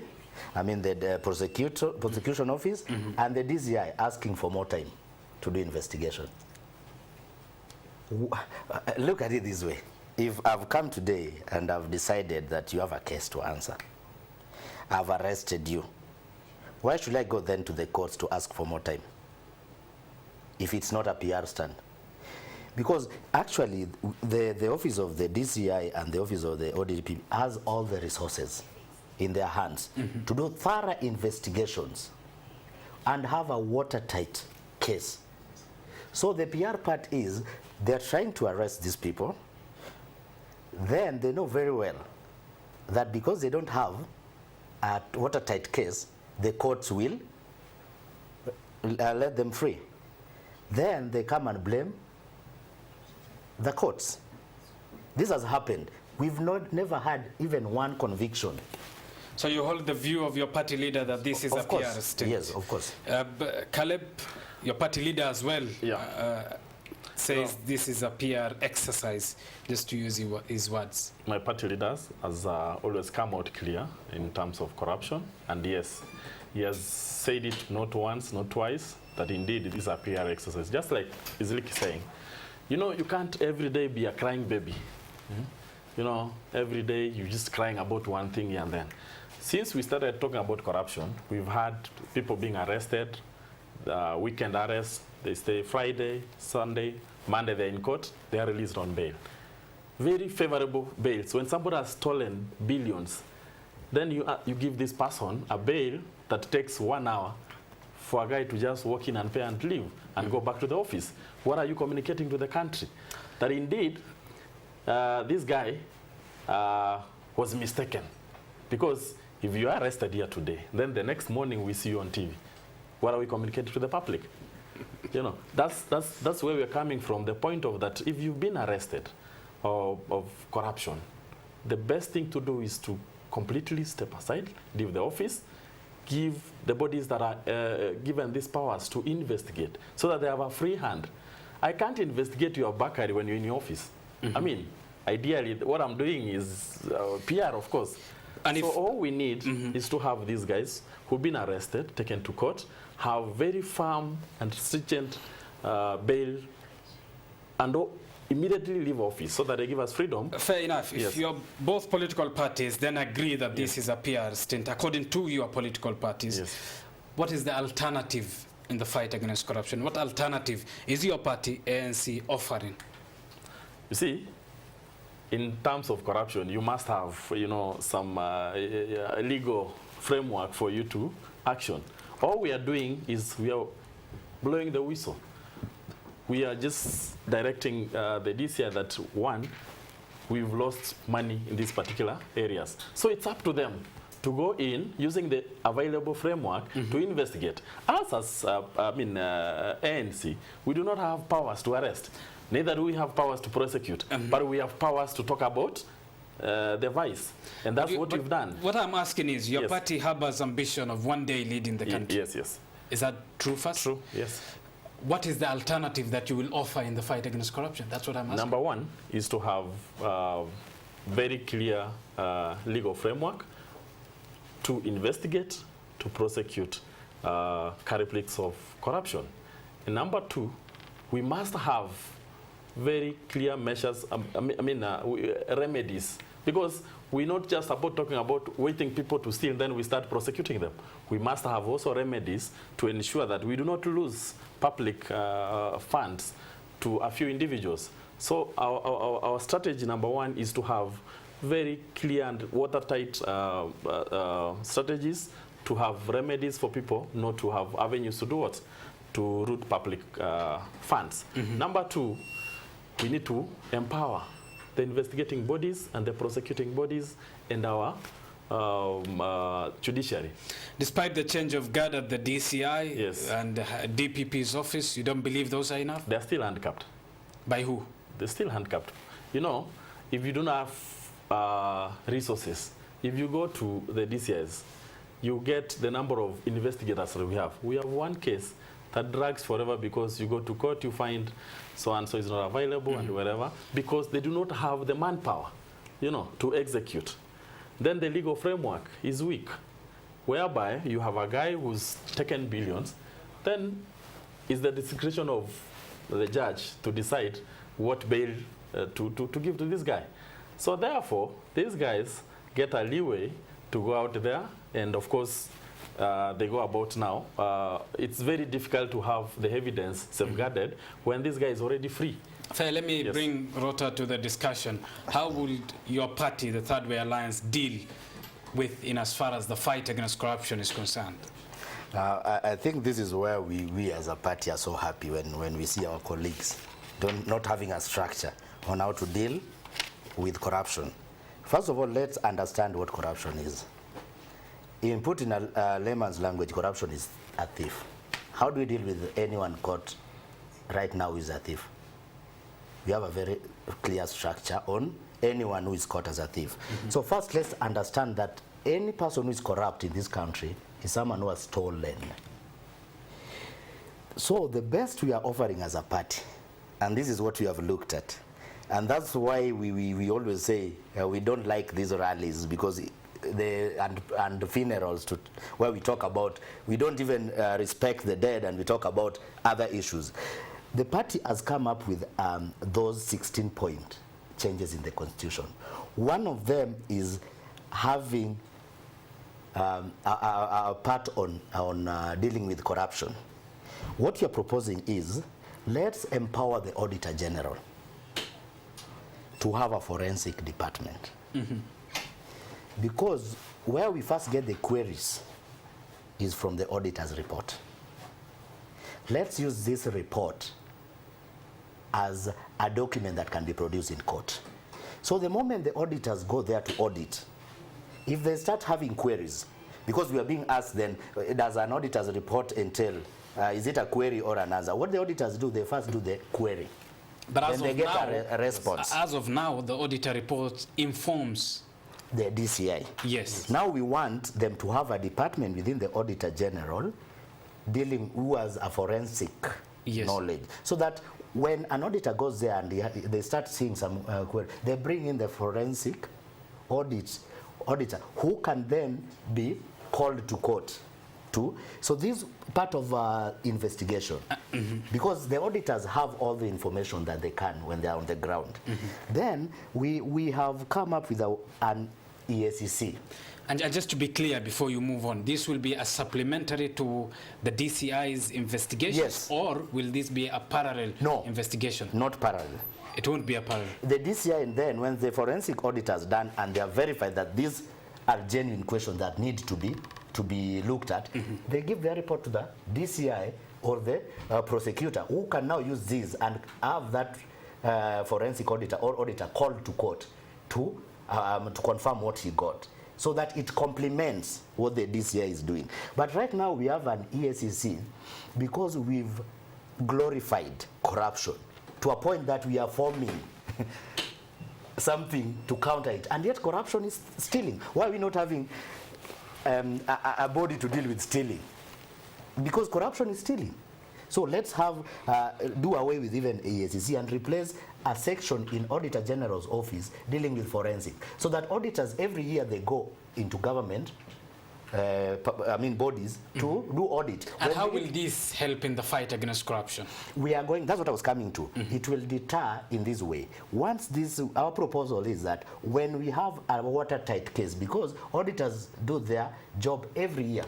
I mean the prosecution office, mm-hmm. and the DCI asking for more time to do investigation. Look at it this way. If I've come today and I've decided that you have a case to answer, I've arrested you, why should I go then to the courts to ask for more time if it's not a PR stand? Because actually the office of the DCI and the office of the ODP has all the resources in their hands, mm-hmm. to do thorough investigations and have a watertight case. So the PR part is they're trying to arrest these people. Then they know very well that because they don't have a watertight case, the courts will let them free. Then they come and blame the courts. This has happened. We've never had even one conviction. So you hold the view of your party leader that this is a PR course. stunt? Yes, of course. Caleb, your party leader as well, Yeah. says this is a PR exercise, just to use his words. My party leaders has always come out clear in terms of corruption, and yes, he has said it not once, not twice, that indeed it is a PR exercise. Just like Izliki saying, you know, you can't every day be a crying baby. You know, every day you're just crying about one thing and then. Since we started talking about corruption, we've had people being arrested, weekend arrests. They stay Friday, Sunday, Monday they're in court, they are released on bail. Very favorable bails. When somebody has stolen billions, then you give this person a bail that takes 1 hour for a guy to just walk in and pay and leave and go back to the office. What are you communicating to the country? That indeed, this guy was mistaken. Because if you are arrested here today, then the next morning we see you on TV. What are we communicating to the public? You know, that's where we're coming from, the point of that if you've been arrested of corruption, the best thing to do is to completely step aside, leave the office, give the bodies that are given these powers to investigate so that they have a free hand. I can't investigate your Bakari when you're in your office. I mean, ideally, what I'm doing is PR, of course. And so all we need is to have these guys who've been arrested, taken to court, have very firm and stringent bail, and immediately leave office so that they give us freedom. Fair enough. Yes. If you're both political parties then agree that this is a PR stint, according to your political parties, what is the alternative in the fight against corruption? What alternative is your party, ANC, offering? You see, in terms of corruption, you must have, you know, some legal framework for you to action. All we are doing is we are blowing the whistle. We are just directing the DCI that, one, we've lost money in these particular areas. So it's up to them to go in using the available framework to investigate. Us as ANC, we do not have powers to arrest. Neither do we have powers to prosecute, but we have powers to talk about the vice. And that's what we've done. What I'm asking is, your party harbors ambition of one day leading the country. Yes, yes. Is that true first? True, yes. What is the alternative that you will offer in the fight against corruption? That's what I'm asking. Number one is to have very clear legal framework to investigate, to prosecute culprits of corruption. And number two, we must have very clear measures, remedies, because we're not just about talking about waiting people to steal, then we start prosecuting them. We must have also remedies to ensure that we do not lose public funds to a few individuals. So our strategy, number one, is to have very clear and watertight strategies, to have remedies for people, not to have avenues to do what? To root public funds. Number two, we need to empower the investigating bodies and the prosecuting bodies and our judiciary. Despite the change of guard at the DCI and DPP's office, you don't believe those are enough? They're still handcuffed. By who? They're still handcuffed. You know, if you don't have resources, if you go to the DCIs, you get the number of investigators that we have. We have one case that drags forever because you go to court, you find so-and-so is not available and whatever, because they do not have the manpower, you know, to execute. Then the legal framework is weak, whereby you have a guy who's taken billions, then it's the discretion of the judge to decide what bail to give to this guy. So therefore, these guys get a leeway to go out there, and of course, they go about now. It's very difficult to have the evidence safeguarded when this guy is already free. Fair, let me bring Rota to the discussion. How would your party, the Third Way Alliance, deal with in as far as the fight against corruption is concerned? I think this is where we as a party are so happy when we see our colleagues not having a structure on how to deal with corruption. First of all, let's understand what corruption is. In put in a layman's language, corruption is a thief. How do we deal with anyone caught right now who is a thief? We have a very clear structure on anyone who is caught as a thief. So first, let's understand that any person who is corrupt in this country is someone who has stolen. So the best we are offering as a party, and this is what we have looked at, and that's why we always say we don't like these rallies, because and funerals where we talk about, we don't even respect the dead, and we talk about other issues. The party has come up with those 16-point changes in the constitution. One of them is having a part on dealing with corruption. What you're proposing is, let's empower the Auditor General to have a forensic department. Because where we first get the queries is from the auditor's report. Let's use this report as a document that can be produced in court. So the moment the auditors go there to audit, if they start having queries, because we are being asked then, does an auditor's report entail, is it a query or an answer? What the auditors do, they first do the query. But then they get a response. As of now, the auditor report informs the DCI. Yes. Now we want them to have a department within the Auditor General dealing who has a forensic knowledge, so that when an auditor goes there and they start seeing some query, they bring in the forensic auditor who can then be called to court too. So this part of investigation, because the auditors have all the information that they can when they are on the ground. Then we have come up with an EACC. And just to be clear before you move on, this will be a supplementary to the DCI's investigation? Yes. Or will this be a parallel investigation? Not parallel. It won't be a parallel. The DCI, and then when the forensic auditor is done and they have verified that these are genuine questions that need to be looked at, they give their report to the DCI or the prosecutor, who can now use these and have that forensic auditor or auditor called to court to confirm what he got, so that it complements what the DCI is doing. But right now we have an EACC because we've glorified corruption to a point that we are forming something to counter it, and yet corruption is stealing. Why are we not having a body to deal with stealing? Because corruption is stealing. So let's have do away with even EACC and replace a section in Auditor General's office dealing with forensic, so that auditors every year they go into government bodies to do audit. And how will this help in the fight against corruption? We are going, that's what I was coming to. It will deter in this way. Once this, our proposal is that when we have a watertight case, because auditors do their job every year,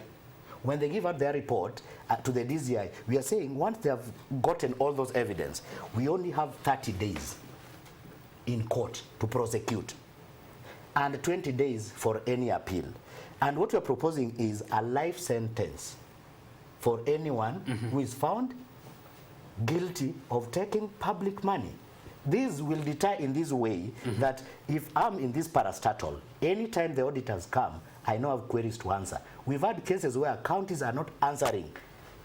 when they give out their report to the DCI, we are saying once they have gotten all those evidence, we only have 30 days in court to prosecute and 20 days for any appeal. And what we are proposing is a life sentence for anyone who is found guilty of taking public money. This will deter in this way that if I'm in this parastatal, anytime the auditors come, I know I have queries to answer. We've had cases where counties are not answering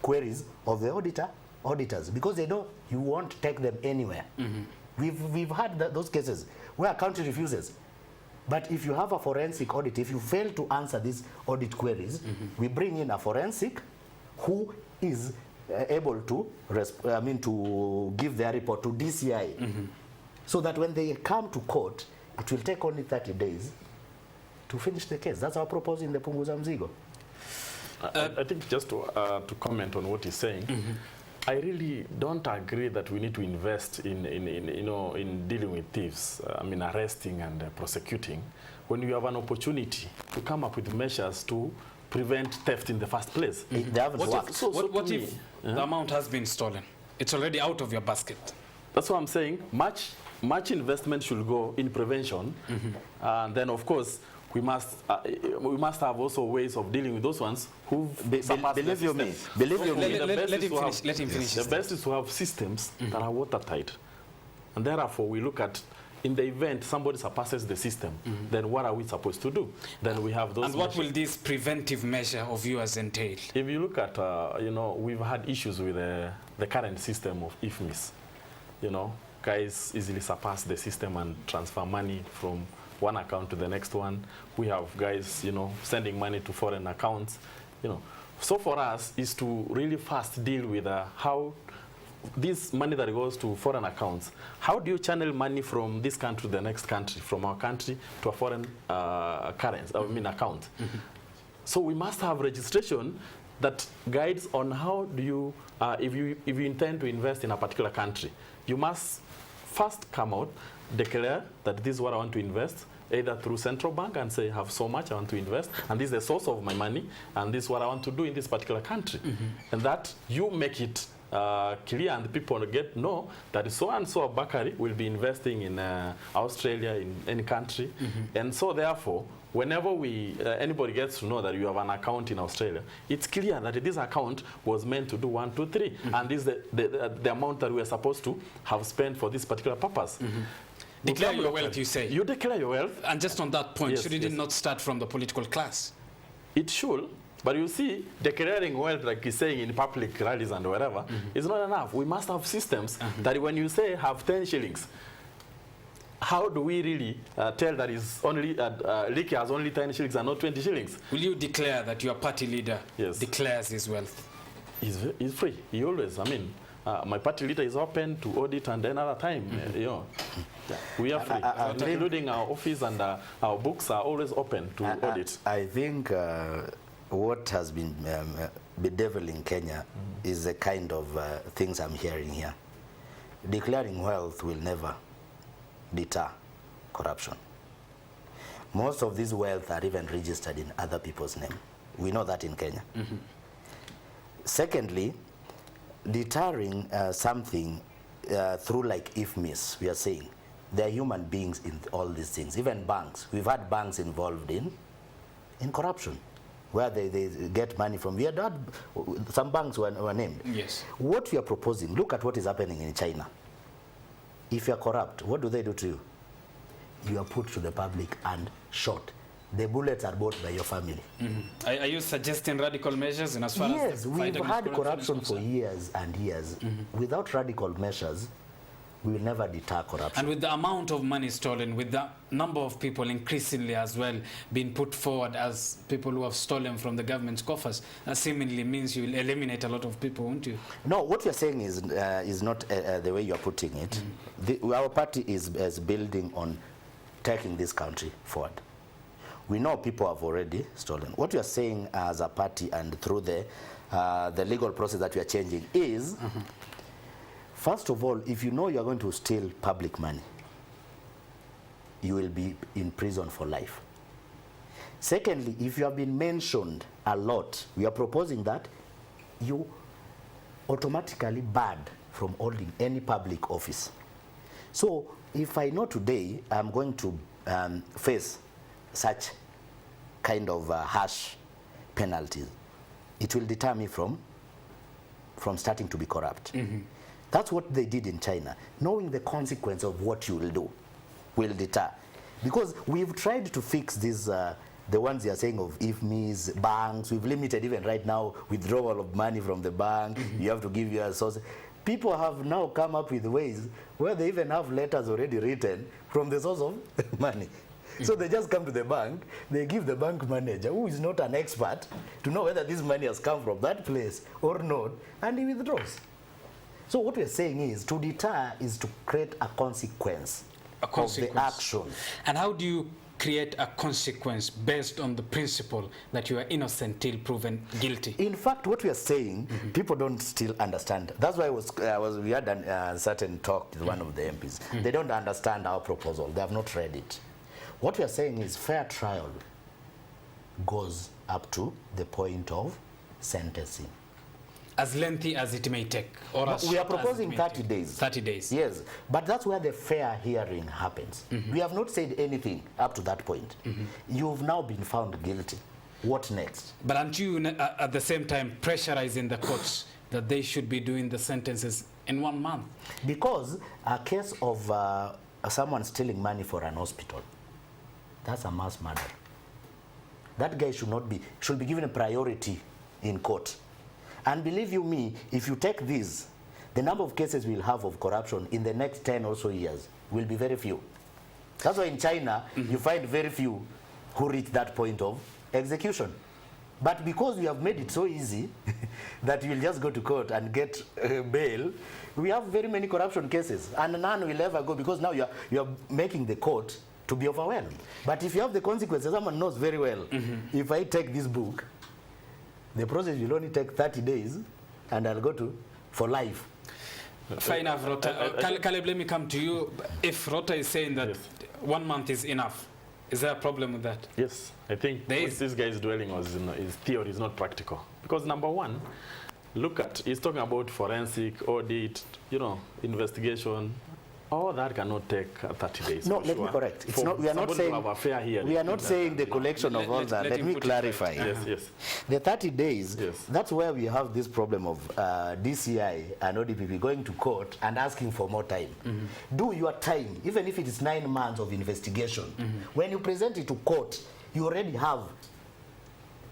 queries of the auditors because they know you won't take them anywhere. We've had those cases where a county refuses. But if you have a forensic audit, if you fail to answer these audit queries, we bring in a forensic who is able to to give their report to DCI, so that when they come to court, it will take only 30 days to finish the case. That's our proposal in the Punguza Mzigo. I think just to comment on what he's saying, I really don't agree that we need to invest in dealing with thieves, arresting and prosecuting, when you have an opportunity to come up with measures to prevent theft in the first place. What if the amount has been stolen? It's already out of your basket. That's what I'm saying. Much investment should go in prevention, and then of course we must have also ways of dealing with those ones who believe you me. Let him finish. The best is to have systems that are watertight, and therefore we look at, in the event somebody surpasses the system, then what are we supposed to do? Then we have those. And what will this preventive measure of yours entail? If you look at, we've had issues with the current system of IFMIS. guys easily surpass the system and transfer money from one account to the next one. We have guys, you know, sending money to foreign accounts, you know. So for us is to really first deal with how this money that goes to foreign accounts, how do you channel money from this country to the next country, from our country to a foreign currency, I mean account. So we must have registration that guides on how do you, if you intend to invest in a particular country, you must first come out, declare that this is what I want to invest, either through central bank and say, I have so much I want to invest, and this is the source of my money, and this is what I want to do in this particular country. And that you make it clear, and the people know that so and so Bakari will be investing in Australia, in any country. And so therefore, whenever anybody gets to know that you have an account in Australia, it's clear that this account was meant to do 1, 2, 3, and this is the amount that we are supposed to have spent for this particular purpose. Declare your wealth, you say. You declare your wealth. And just on that point, Yes, should it yes. not start from the political class? It should. But you see, declaring wealth, like he's saying in public rallies and whatever, is not enough. We must have systems that when you say have 10 shillings, how do we really tell that is only Leakey has only 10 shillings and not 20 shillings? Will you declare that your party leader declares his wealth? He's free. He always, I mean, my party leader is open to audit and another time. You know, we are free, including our office and our books are always open to audit. I think what has been bedeviling Kenya is the kind of things I'm hearing here. Declaring wealth will never deter corruption. Most of this wealth are even registered in other people's name. We know that in Kenya. Secondly, deterring something through like IFMIS, we are saying, there are human beings in all these things, even banks. We've had banks involved in corruption, where they get money from. We had some banks were named. Yes. What we are proposing, look at what is happening in China. If you are corrupt, what do they do to you? You are put to the public and shot. The bullets are bought by your family. Are you suggesting radical measures in as far Yes, as the we've fight against had corruption is for concerned? years and years. Without radical measures, we will never deter corruption. And with the amount of money stolen, with the number of people increasingly as well being put forward as people who have stolen from the government's coffers, that seemingly means you will eliminate a lot of people, won't you? No, what you're saying is not the way you're putting it. Our party is building on taking this country forward. We know people have already stolen. What we are saying as a party and through the legal process that we are changing is, first of all, if you know you are going to steal public money, you will be in prison for life. Secondly, if you have been mentioned a lot, we are proposing that you automatically barred from holding any public office. So if I know today I'm going to face such kind of harsh penalties, it will deter me from starting to be corrupt. That's what they did in China. Knowing the consequence of what you will do will deter. Because we've tried to fix these, the ones you are saying of IFMIS, banks. We've limited even right now withdrawal of money from the bank. You have to give your source. People have now come up with ways where they even have letters already written from the source of money. So they just come to the bank, they give the bank manager, who is not an expert, to know whether this money has come from that place or not, and he withdraws. So what we're saying is, to deter is to create a consequence of the action. And how do you create a consequence based on the principle that you are innocent till proven guilty? In fact, what we are saying, people don't still understand. That's why we had a certain talk with one of the MPs. They don't understand our proposal. They have not read it. What we are saying is fair trial goes up to the point of sentencing. As lengthy as it may take? Or as we are short as proposing it may 30 take? days. 30 days. Yes, but that's where the fair hearing happens. We have not said anything up to that point. You've now been found guilty. What next? But aren't you at the same time pressurizing the courts that they should be doing the sentences in 1 month? Because a case of someone stealing money for an hospital, that's a mass murder. That guy should be given a priority in court. And believe you me, if you take this, the number of cases we'll have of corruption in the next 10 or so years will be very few. That's why in China, you find very few who reach that point of execution. But because we have made it so easy that you'll just go to court and get bail, we have very many corruption cases, and none will ever go, because now you're making the court to be overwhelmed. But if you have the consequences, someone knows very well, if I take this book, the process will only take 30 days, and I'll go to for life. Fair enough, Rota. Caleb, let me come to you. If Rota is saying that 1 month is enough, is there a problem with that? Yes, I think what this guy is dwelling on is theory, is not practical. Because number one, look at, he's talking about forensic, audit, you know, investigation. All that cannot take 30 days. No, let me correct. It's not, we are not saying, we are not saying the collection of all that. Let me clarify. Yes. The 30 days, that's where we have this problem of DCI and ODPP going to court and asking for more time. Do your time, even if it is 9 months of investigation. When you present it to court, you already have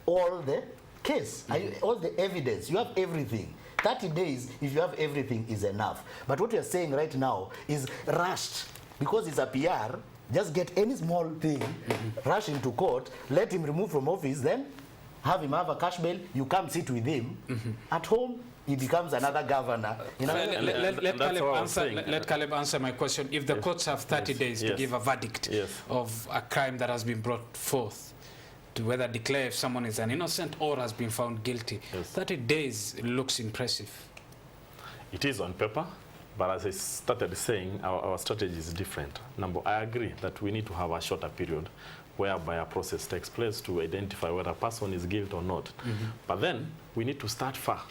all the case, all the evidence, you have everything. 30 days, if you have everything, is enough. But what you're saying right now is rushed. Because it's a PR, just get any small thing, rush him to court, let him remove from office, then have him have a cash bail, you come sit with him. At home, he becomes another governor. You know? Let Caleb answer my question. If the courts have 30 days to give a verdict of a crime that has been brought forth, to whether declare if someone is an innocent or has been found guilty. 30 days looks impressive. It is on paper, but as I started saying, our strategy is different. I agree that we need to have a shorter period whereby a process takes place to identify whether a person is guilty or not. But then we need to start far.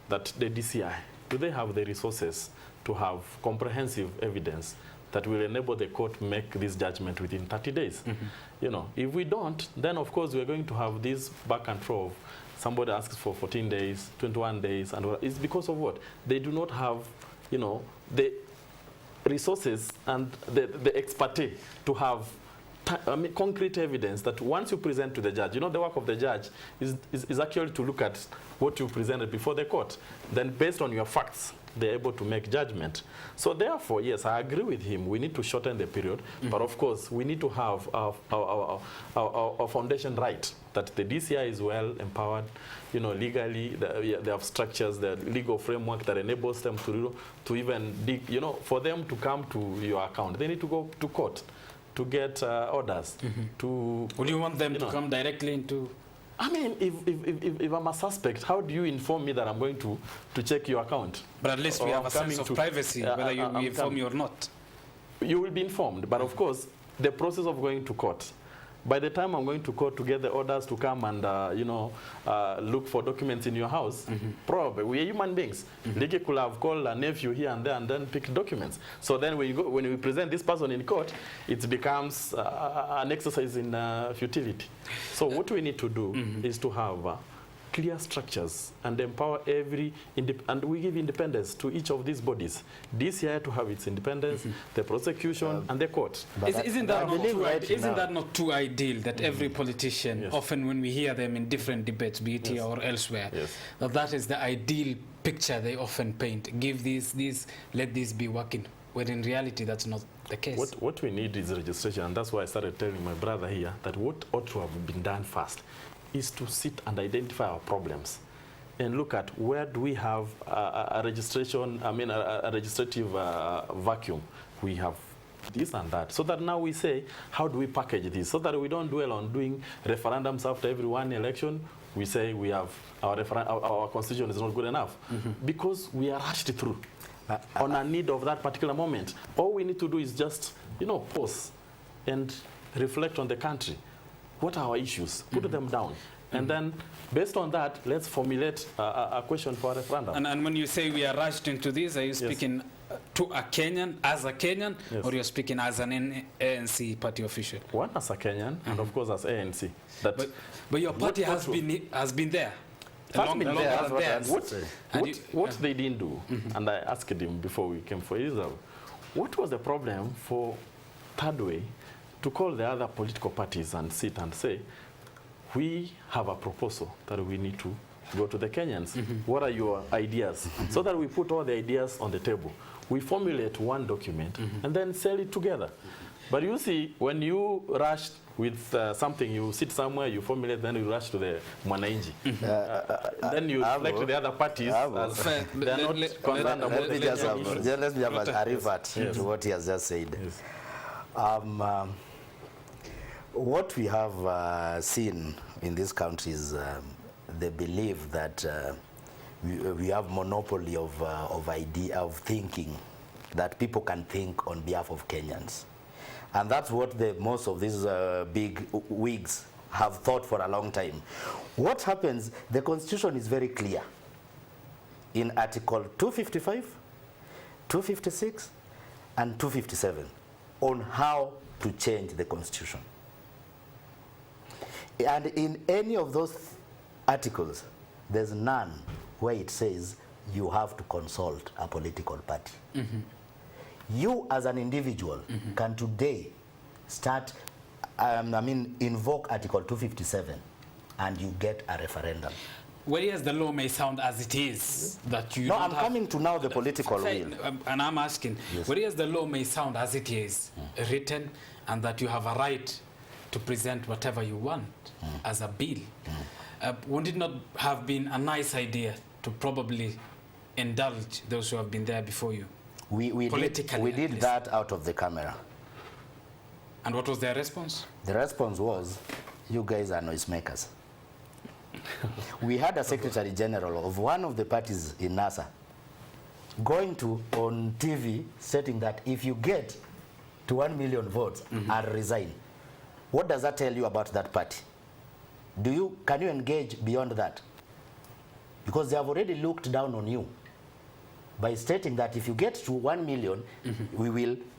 That the DCI, do they have the resources to have comprehensive evidence that will enable the court to make this judgment within 30 days. You know, if we don't, then of course we're going to have this back and forth. Somebody asks for 14 days, 21 days, and it's because of what? They do not have, you know, the resources and the expertise to have concrete evidence that once you present to the judge, you know, the work of the judge is actually to look at what you presented before the court. Then based on your facts, they're able to make judgment. So therefore, yes, I agree with him. We need to shorten the period, but of course, we need to have our foundation right, that the DCI is well empowered, you know, legally. They have structures, the legal framework that enables them to even dig, you know, for them to come to your account. They need to go to court to get orders. Would you want them to come directly into? I mean, if I'm a suspect, how do you inform me that I'm going to check your account? But at least we have a sense of privacy, whether you inform you or not. You will be informed, but of course, the process of going to court, by the time I'm going to court to get the orders to come and, you know, look for documents in your house, probably, we are human beings. Liki could have called a nephew here and there and then pick documents. So then when we present this person in court, it becomes an exercise in futility. So what we need to do is to have clear structures and empower and we give independence to each of these bodies. DCI to have its independence, the prosecution, and the court. Isn't that not too ideal that every politician, often when we hear them in different debates, be it here or elsewhere, that is the ideal picture they often paint. Give these, let these be working. When in reality, that's not the case. What we need is registration, and that's why I started telling my brother here that what ought to have been done first is to sit and identify our problems and look at where do we have a registration, a registrative vacuum. We have this and that. So that now we say, how do we package this? So that we don't dwell on doing referendums after every one election. We say we have our constitution is not good enough because we are rushed through on a need of that particular moment. All we need to do is just, you know, pause and reflect on the country. What are our issues? Put them down. And then, based on that, let's formulate a question for a referendum. And when you say we are rushed into this, are you speaking to a Kenyan, as a Kenyan, or you're speaking as an ANC party official? One as a Kenyan, and of course as ANC. But your party has been there. What they didn't do, and I asked him before we came for Israel, what was the problem for Third Way to call the other political parties and sit and say, we have a proposal that we need to go to the Kenyans. What are your ideas? So that we put all the ideas on the table. We formulate one document and then sell it together. But you see, when you rush with something, you sit somewhere, you formulate, then you rush to the Mwananchi. Then you reflect to the other parties. As they are not concerned about let me just have a revert to what he has just said. Yes. What we have seen in this country is the belief that we have monopoly of idea, of thinking, that people can think on behalf of Kenyans. And that's what most of these big wigs have thought for a long time. What happens, the Constitution is very clear. In Article 255, 256, and 257 on how to change the Constitution. And in any of those articles, there's none where it says you have to consult a political party. You as an individual can today start, invoke Article 257 and you get a referendum. Whereas the law may sound as it is, that you No, I'm coming to now the political will. And I'm asking, Yes. whereas the law may sound as it is, written, and that you have a right to present whatever you want as a bill, would it not have been a nice idea to probably indulge those who have been there before you? We did that out of the camera. And what was their response? The response was, you guys are noisemakers. We had a Secretary General of one of the parties in NASA going on TV stating that if you get to 1 million votes, I'll resign. What does that tell you about that party? Can you engage beyond that? Because they have already looked down on you by stating that if you get to 1 million,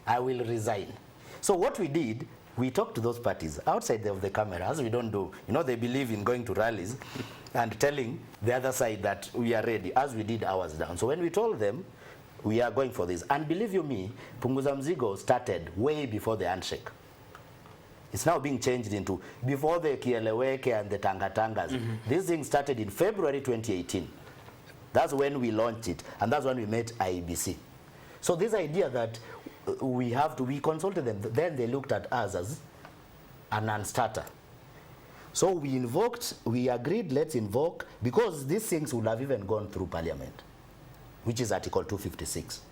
I will resign. So what we did, we talked to those parties outside of the camera, as we don't do. You know, they believe in going to rallies and telling the other side that we are ready, as we did ours down. So when we told them, we are going for this, and believe you me, Punguza Mzigo started way before the handshake. It's now being changed into, before the Kieleweke and the Tangatangas. This thing started in February 2018. That's when we launched it, and that's when we met IEBC. So this idea that we consulted them, then they looked at us as a non-starter. So we agreed, let's invoke, because these things would have even gone through Parliament, which is Article 256.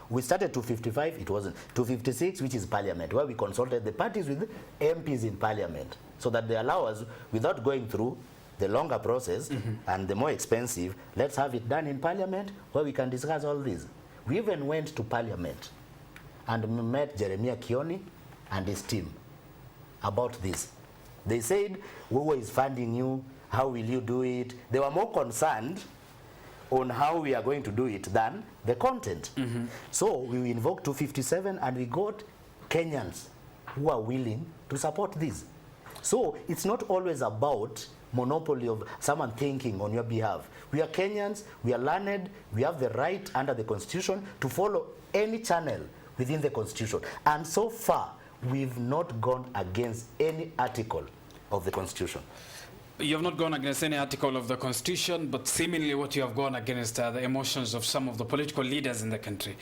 We started 255, it wasn't. 256, which is Parliament, where we consulted the parties with MPs in Parliament, so that they allow us, without going through the longer process and the more expensive, let's have it done in Parliament, where we can discuss all this. We even went to Parliament and met Jeremiah Kioni and his team about this. They said, who is funding you? How will you do it? They were more concerned on how we are going to do it than the content. So we invoked 257 and we got Kenyans who are willing to support this. So it's not always about monopoly of someone thinking on your behalf. We are Kenyans, we are learned, we have the right under the Constitution to follow any channel within the Constitution. And so far, we've not gone against any article of the Constitution. You have not gone against any article of the Constitution, but seemingly what you have gone against are the emotions of some of the political leaders in the country.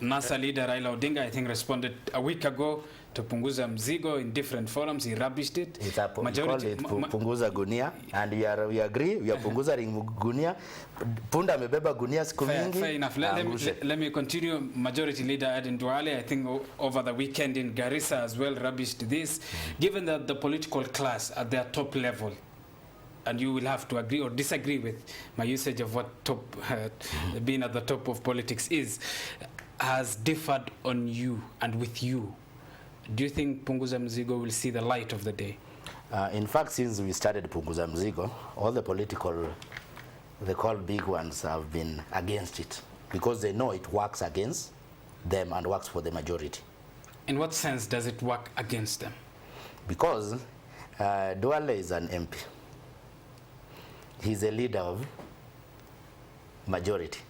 NASA leader Raila Odinga, I think, responded a week ago to Punguza Mzigo in different forums. He rubbished it. He called it Punguza Gunia, and we agree, we are Punguza Gunia. Punda amebeba gunia siku mingi. Fair enough. Let me continue. Majority Leader Aden Duale, I think over the weekend in Garissa as well, rubbished this. Given that the political class at their top level, and you will have to agree or disagree with my usage of what being at the top of politics is, has differed on you and with you. Do you think Punguza Mzigo will see the light of the day? In fact, since we started Punguza Mzigo, all the political, they call big ones, have been against it because they know it works against them and works for the majority. In what sense does it work against them? Because Duale is an MP. He's a leader of majority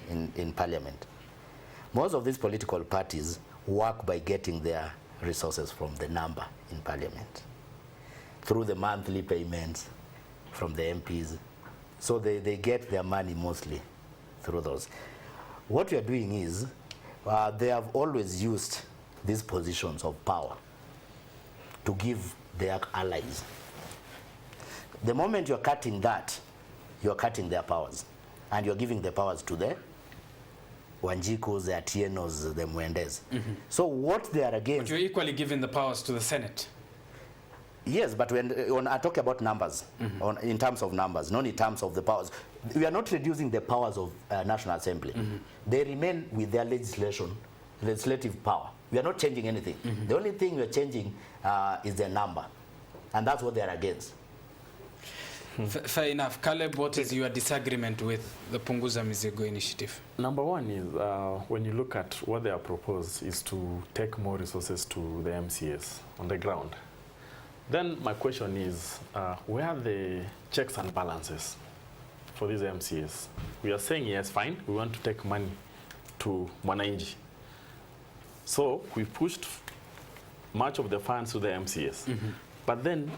in Parliament. Most of these political parties work by getting their resources from the number in Parliament, through the monthly payments from the MPs, So they get their money mostly through those. What we are doing is, they have always used these positions of power to give their allies. The moment you're cutting that, you're cutting their powers. And you're giving the powers to the Wanjikos, the Atienos, the Mwendes. So what they are against... But you're equally giving the powers to the Senate. Yes, but when I talk about numbers, in terms of numbers, not in terms of the powers, we are not reducing the powers of National Assembly. They remain with their legislative power. We are not changing anything. The only thing we are changing is their number, and that's what they are against. Fair enough. Caleb, what is your disagreement with the Punguza Mizigo initiative? Number one is, when you look at what they have proposed, is to take more resources to the MCAs on the ground. Then my question is, where are the checks and balances for these MCAs? We are saying, yes, fine, we want to take money to Mwananchi. So we pushed much of the funds to the MCAs. But then,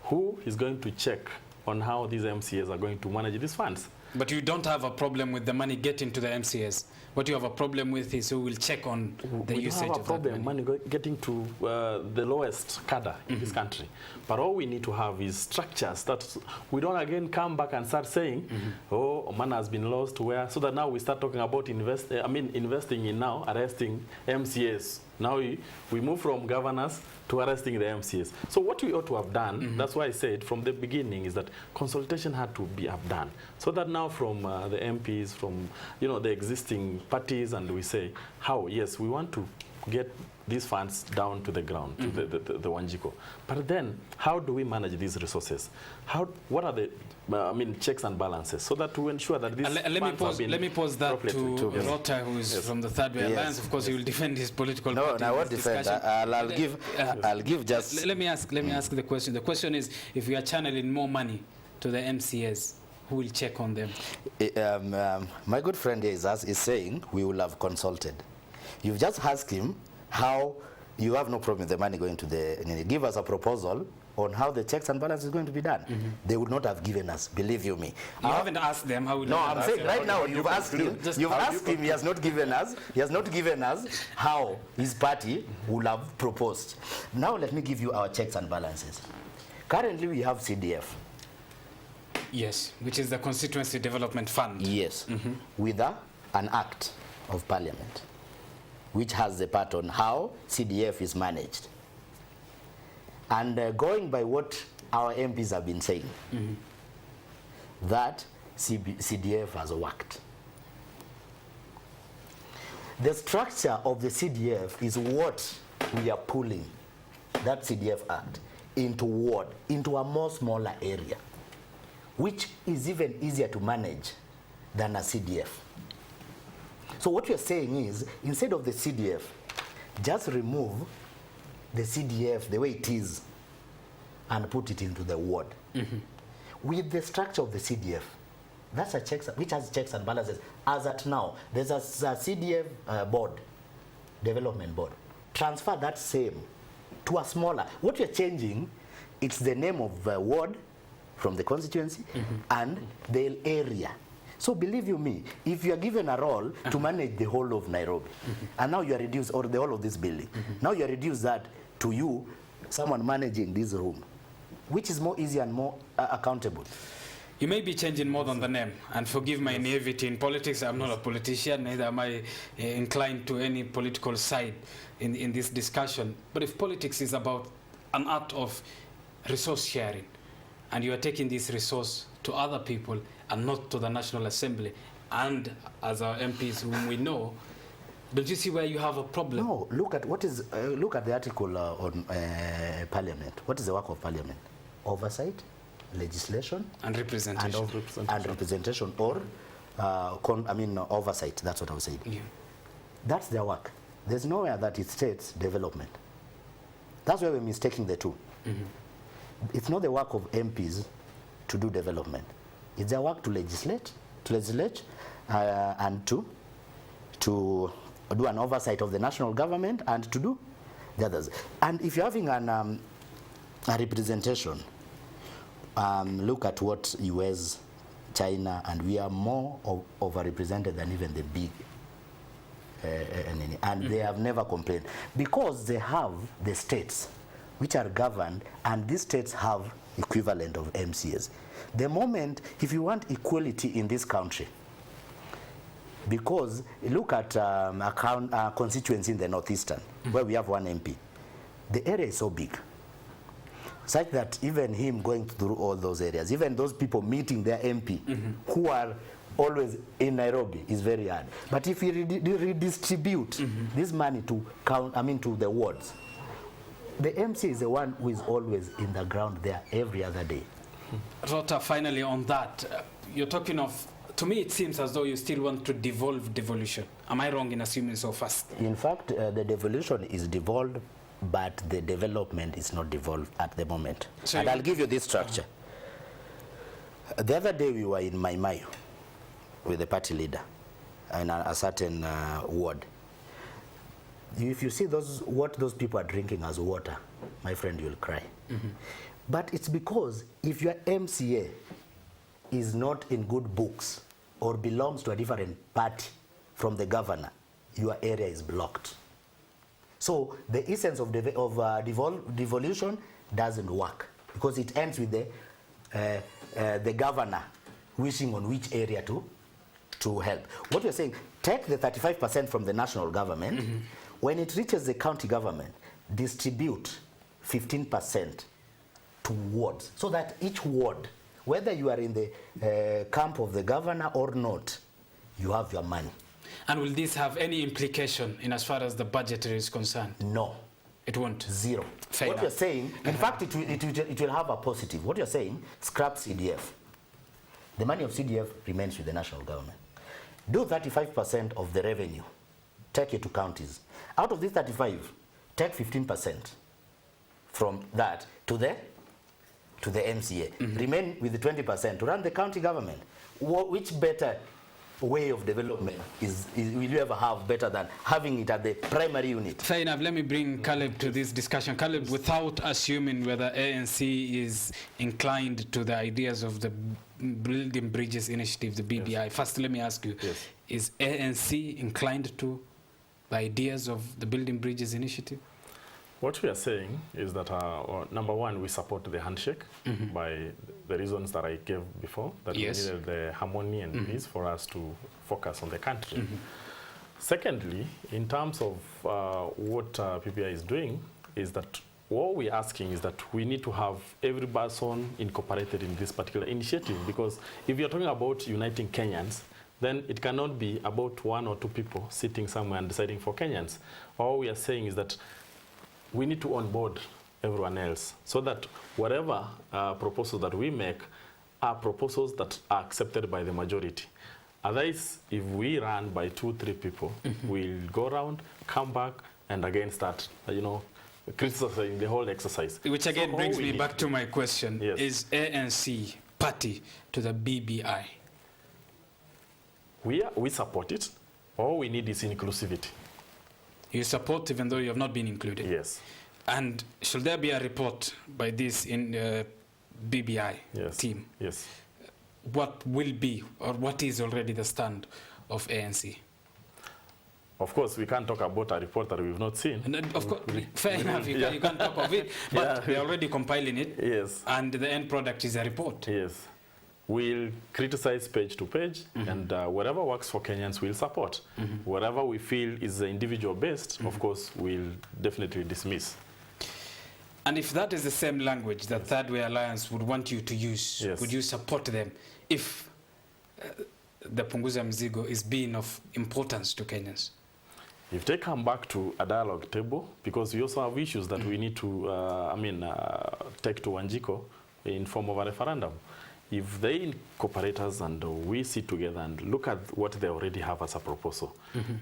who is going to check on how these MCAs are going to manage these funds? But you don't have a problem with the money getting to the MCAs. What you have a problem with is who will check on the usage of that money. We have a problem money getting to the lowest cadre in this country. But all we need to have is structures that we don't again come back and start saying, oh, money has been lost where, so that now we start talking about investing in now arresting MCAs. Now we move from governors to arresting the MCAs. So what we ought to have done, that's why I said from the beginning, is that consultation had to be done. So that now from the MPs, from the existing parties, and we say, how, yes, we want to get these funds down to the ground, to the Wanjiko. But then, how do we manage these resources? What are the checks and balances, so that to ensure that these let me pose that to Rota, who is from the Third Way Alliance. Of course, he will defend his political party. No, I won't defend. I'll give just... Let me ask the question. The question is, if we are channeling more money to the MCAs, who will check on them? My good friend here is saying we will have consulted. You've just asked him how you have no problem with the money going to the... Give us a proposal on how the checks and balances is going to be done. They would not have given us, believe you me. You haven't asked them how... No, I'm saying right now, you've asked him, he has not given us how his party would have proposed. Now let me give you our checks and balances. Currently we have CDF. Yes, which is the Constituency Development Fund. Yes, with an act of parliament, which has the part on how CDF is managed. And going by what our MPs have been saying, that CDF has worked. The structure of the CDF is what we are pulling, that CDF Act, into ward, into a more smaller area, which is even easier to manage than a CDF. So what we are saying is, instead of the CDF, just remove the CDF the way it is and put it into the ward. With the structure of the CDF, that's a checks, which has checks and balances. As at now, there's a CDF board, development board. Transfer that same to a smaller. What you're changing, it's the name of the ward from the constituency and the area. So believe you me, if you are given a role to manage the whole of Nairobi, and now you are reduced, or the whole of this building, now you are reduced that to you, someone managing this room, which is more easy and more accountable. You may be changing more than the name, and forgive my naivety in politics. I'm not a politician, neither am I inclined to any political side in this discussion. But if politics is about an art of resource sharing, and you are taking this resource to other people and not to the National Assembly, and as our MPs whom we know, don't you see where you have a problem? No, look at what is look at the article on Parliament. What is the work of Parliament? Oversight, legislation, and representation. And representation, or oversight. That's what I was saying. Yeah. That's their work. There's nowhere that it states development. That's where we're mistaking the two. It's not the work of MPs to do development. It's their work to legislate, and to do an oversight of the national government and to do the others. And if you're having a representation, look at what US China, and we are more overrepresented than even the big. And they have never complained because they have the states which are governed, and these states have equivalent of MCAs. The moment, if you want equality in this country, because look at a constituency in the northeastern where we have one MP, the area is so big, such that even him going through all those areas, even those people meeting their MP who are always in Nairobi is very hard. But if you redistribute this money to to the wards, the MC is the one who is always in the ground there every other day. Rota, finally on that, you're talking of, to me it seems as though you still want to devolve devolution. Am I wrong in assuming so fast? In fact, the devolution is devolved, but the development is not devolved at the moment. So and I'll give you this structure. The other day we were in Maimayu with the party leader in a certain ward. If you see what those people are drinking as water, my friend, you'll cry. But it's because if your MCA is not in good books or belongs to a different party from the governor, your area is blocked. So the essence of devolution doesn't work because it ends with the governor wishing on which area to help. What you're saying, take the 35% from the national government, when it reaches the county government, distribute 15% to wards, so that each ward, whether you are in the camp of the governor or not, you have your money. And will this have any implication in as far as the budget is concerned? No. It won't? Zero. Fair what enough. You're saying, in fact, it will have a positive. What you're saying, scrap CDF. The money of CDF remains with the national government. Do 35% of the revenue, take it to counties. Out of this 35, take 15% from that to the MCA. Remain with the 20% to run the county government. Which better way of development will you ever have better than having it at the primary unit? Fair enough. Let me bring Caleb to this discussion. Caleb, without assuming whether ANC is inclined to the ideas of the Building Bridges Initiative, the BBI, yes. First let me ask you, yes. Is ANC inclined to the ideas of the Building Bridges Initiative? What we are saying is that, number one, we support the handshake by the reasons that I gave before, that yes. we needed the harmony and peace for us to focus on the country. Secondly, in terms of what PBI is doing, is that what we're asking is that we need to have every person incorporated in this particular initiative, because if you're talking about uniting Kenyans, then it cannot be about one or two people sitting somewhere and deciding for Kenyans. All we are saying is that we need to onboard everyone else so that whatever proposals that we make are proposals that are accepted by the majority. Otherwise, if we run by 2-3 people, we'll go around, come back, and again start, criticizing the whole exercise. Which again brings me back to my question. Yes. Is ANC party to the BBI? We support it. All we need is inclusivity. You support even though you have not been included? Yes. And should there be a report by this in BBI team? Yes. What will be, or what is already the stand of ANC? Of course, we can't talk about a report that we've not seen. And of course, fair enough, you can't talk of it, but they're already compiling it. Yes. And the end product is a report. Yes. We'll criticize page to page, and whatever works for Kenyans, we'll support. Whatever we feel is individual based, of course, we'll definitely dismiss. And if that is the same language that Third Way Alliance would want you to use, would you support them if the Punguza Mzigo is being of importance to Kenyans? If they come back to a dialogue table, because we also have issues that we need to, take to Wanjiko in form of a referendum. If they incorporate us and we sit together and look at what they already have as a proposal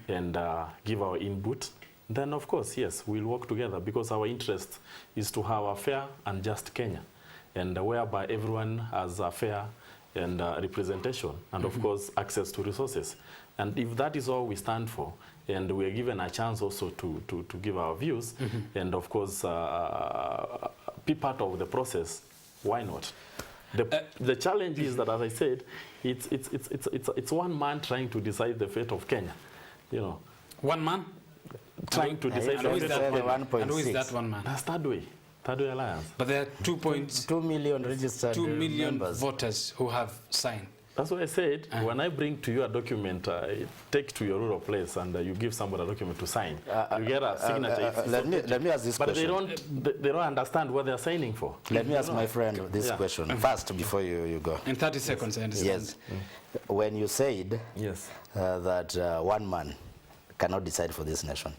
and give our input, then of course, yes, we'll work together, because our interest is to have a fair and just Kenya, and whereby everyone has a fair and representation and of course access to resources. And if that is all we stand for, and we are given a chance also to give our views and of course be part of the process, why not? The challenge is that, as I said, it's one man trying to decide the fate of Kenya. You know, one man trying to decide the fate of Kenya. And who is that one man? That's Thirdway Alliance. But there are 2 million registered 2 million members. Voters who have signed. That's why I said, when I bring to you a document, take to your rural place and you give somebody a document to sign. You get a signature. Let me ask this question. But they don't understand what they're signing for. Let me ask my friend this question first before you go. In 30 seconds, I understand. Yes. When you said that one man cannot decide for this nation,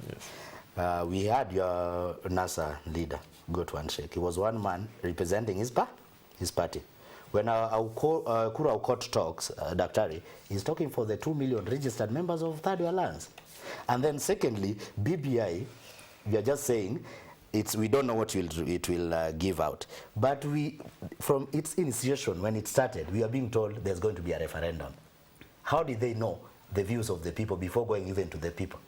we had your NASA leader go to handshake. He was one man representing his party. When Kura Aukot talks, Daktari, he's talking for the 2 million registered members of Thirdway Alliance. And then secondly, BBI, we are just saying, we don't know what it will give out. But from its initiation, when it started, we are being told there's going to be a referendum. How did they know the views of the people before going even to the people?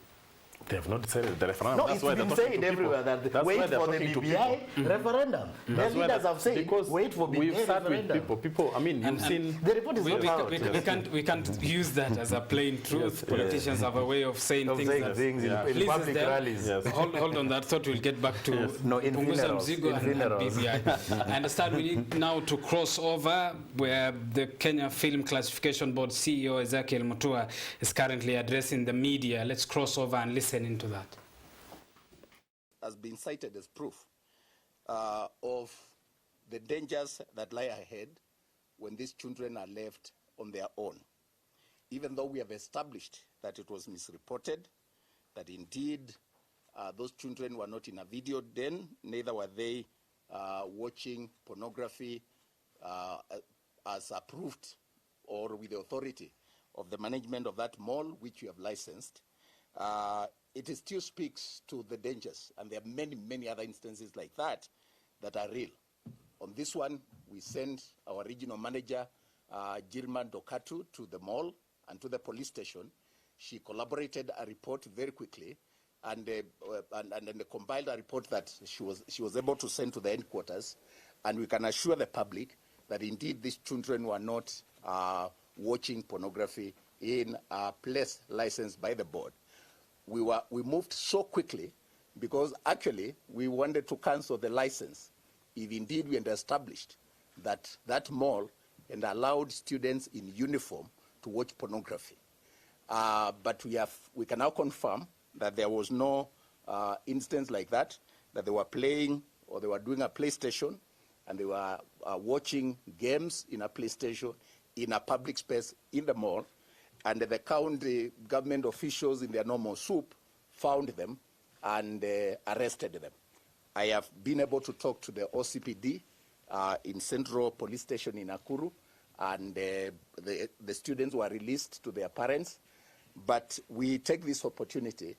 They have not decided the referendum. No, it's been said everywhere that wait for the BBI referendum. Their leaders have said, wait for BBI referendum. People, I mean, you've seen... The report is not out. We can't use that as a plain truth. Politicians have a way of saying things in public rallies. Hold on, that thought we'll get back to Punguza Mzigo and BBI. I understand we need now to cross over where the Kenya Film Classification Board CEO Ezekiel Mutua is currently addressing the media. Let's cross over and listen into that. Has been cited as proof of the dangers that lie ahead when these children are left on their own. Even though we have established that it was misreported, that indeed those children were not in a video den, neither were they watching pornography as approved or with the authority of the management of that mall, which we have licensed. It still speaks to the dangers, and there are many, many other instances like that that are real. On this one, we sent our regional manager, Gilman Dokatu, to the mall and to the police station. She collaborated a report very quickly, and then compiled a report that she was able to send to the headquarters, and we can assure the public that indeed these children were not watching pornography in a place licensed by the board. We moved so quickly because actually we wanted to cancel the license if indeed we had established that that mall and allowed students in uniform to watch pornography. But we can now confirm that there was no instance like that they were playing or they were doing a PlayStation and they were watching games in a PlayStation in a public space in the mall. And the county government officials in their normal soup found them and arrested them. I have been able to talk to the OCPD in Central Police Station in Nakuru, and the students were released to their parents. But we take this opportunity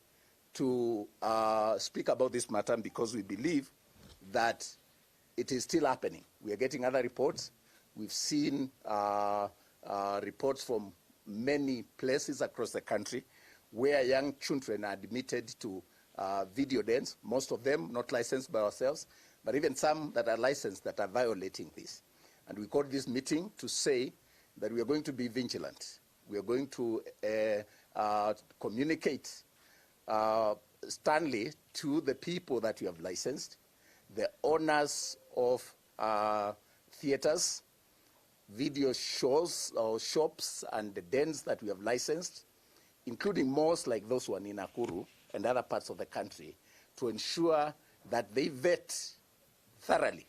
to speak about this matter because we believe that it is still happening. We are getting other reports. We've seen reports from many places across the country where young children are admitted to video dens, most of them not licensed by ourselves, but even some that are licensed that are violating this. And we called this meeting to say that we are going to be vigilant. We are going to communicate sternly to the people that we have licensed, the owners of theaters, video shows or shops and the dens that we have licensed, including malls like those one in Nakuru and other parts of the country, to ensure that they vet thoroughly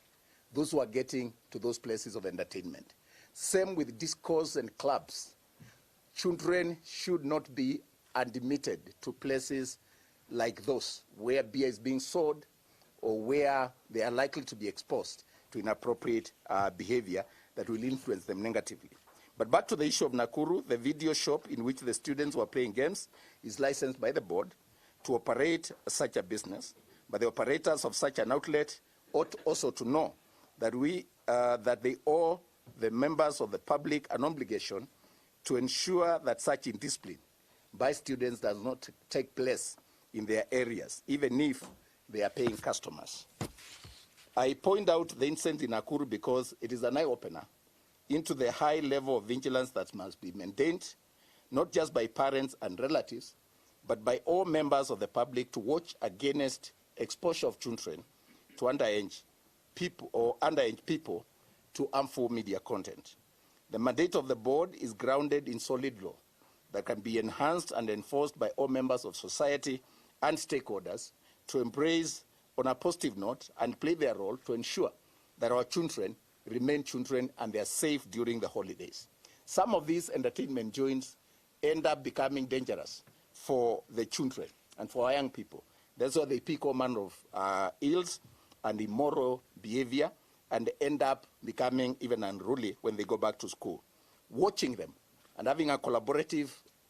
those who are getting to those places of entertainment. Same with discos and clubs. Children should not be admitted to places like those where beer is being sold or where they are likely to be exposed to inappropriate behavior that will influence them negatively. But back to the issue of Nakuru, the video shop in which the students were playing games is licensed by the board to operate such a business. But the operators of such an outlet ought also to know that that they owe the members of the public an obligation to ensure that such indiscipline by students does not take place in their areas, even if they are paying customers. I point out the incident in Nakuru because it is an eye-opener into the high level of vigilance that must be maintained, not just by parents and relatives, but by all members of the public to watch against exposure of children to underage people to harmful media content. The mandate of the board is grounded in solid law that can be enhanced and enforced by all members of society and stakeholders to embrace on a positive note and play their role to ensure that our children remain children and they are safe during the holidays. Some of these entertainment joints end up becoming dangerous for the children and for our young people. That's why they pick all manner of ills and immoral behavior and end up becoming even unruly when they go back to school. Watching them and having a collaborative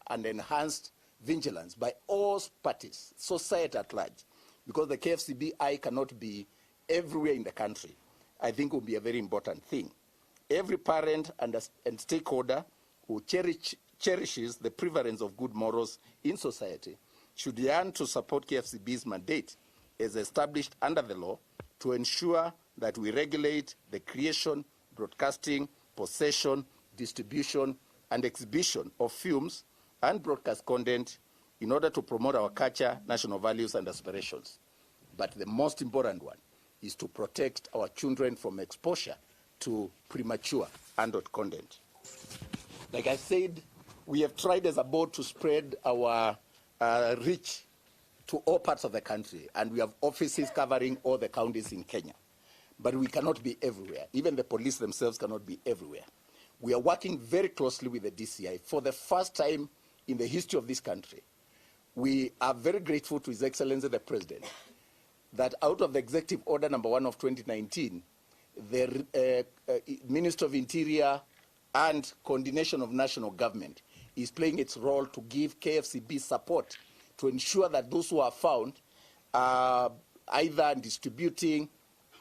and enhanced vigilance by all parties, society at large, because the KFCB eye cannot be everywhere in the country, I think will be a very important thing. Every parent and stakeholder who cherishes the prevalence of good morals in society should yearn to support KFCB's mandate as established under the law to ensure that we regulate the creation, broadcasting, possession, distribution, and exhibition of films and broadcast content in order to promote our culture, national values, and aspirations. But the most important one is to protect our children from exposure to premature adult content. Like I said, we have tried as a board to spread our reach to all parts of the country, and we have offices covering all the counties in Kenya. But we cannot be everywhere. Even the police themselves cannot be everywhere. We are working very closely with the DCI. For the first time in the history of this country, we are very grateful to His Excellency the President that out of the Executive Order number 1 of 2019, the Minister of Interior and Coordination of National Government is playing its role to give KFCB support to ensure that those who are found either distributing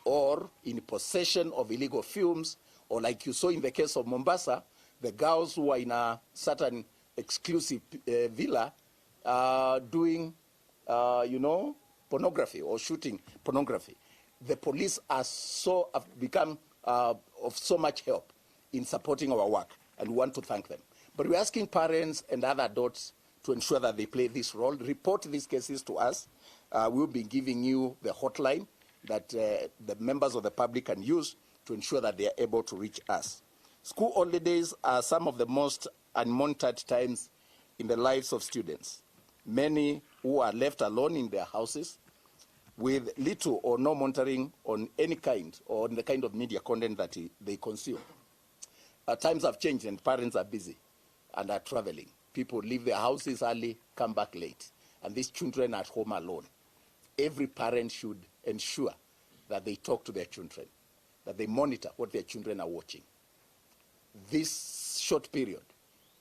or in possession of illegal films, or like you saw in the case of Mombasa, the girls who are in a certain exclusive villa doing, pornography or shooting pornography. The police have become of so much help in supporting our work, and we want to thank them. But we're asking parents and other adults to ensure that they play this role. Report these cases to us. We'll be giving you the hotline that the members of the public can use to ensure that they are able to reach us. School holidays are some of the most unmonitored times in the lives of students. Many who are left alone in their houses with little or no monitoring on any kind or on the kind of media content that they consume. Times have changed and parents are busy and are traveling. People leave their houses early, come back late, and these children are at home alone. Every parent should ensure that they talk to their children, that they monitor what their children are watching. This short period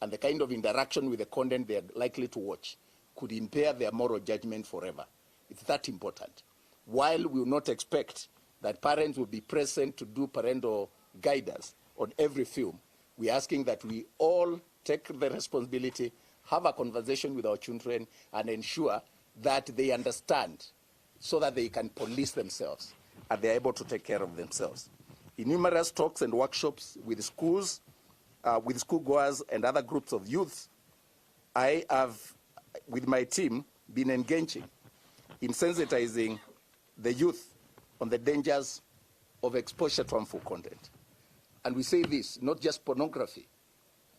and the kind of interaction with the content they are likely to watch could impair their moral judgment forever. It's that important. While we will not expect that parents will be present to do parental guidance on every film, we're asking that we all take the responsibility, have a conversation with our children, and ensure that they understand so that they can police themselves and they're able to take care of themselves. In numerous talks and workshops with schools, with schoolgoers and other groups of youth, I have, with my team, been engaging in sensitizing the youth on the dangers of exposure to harmful content. And we say this, not just pornography,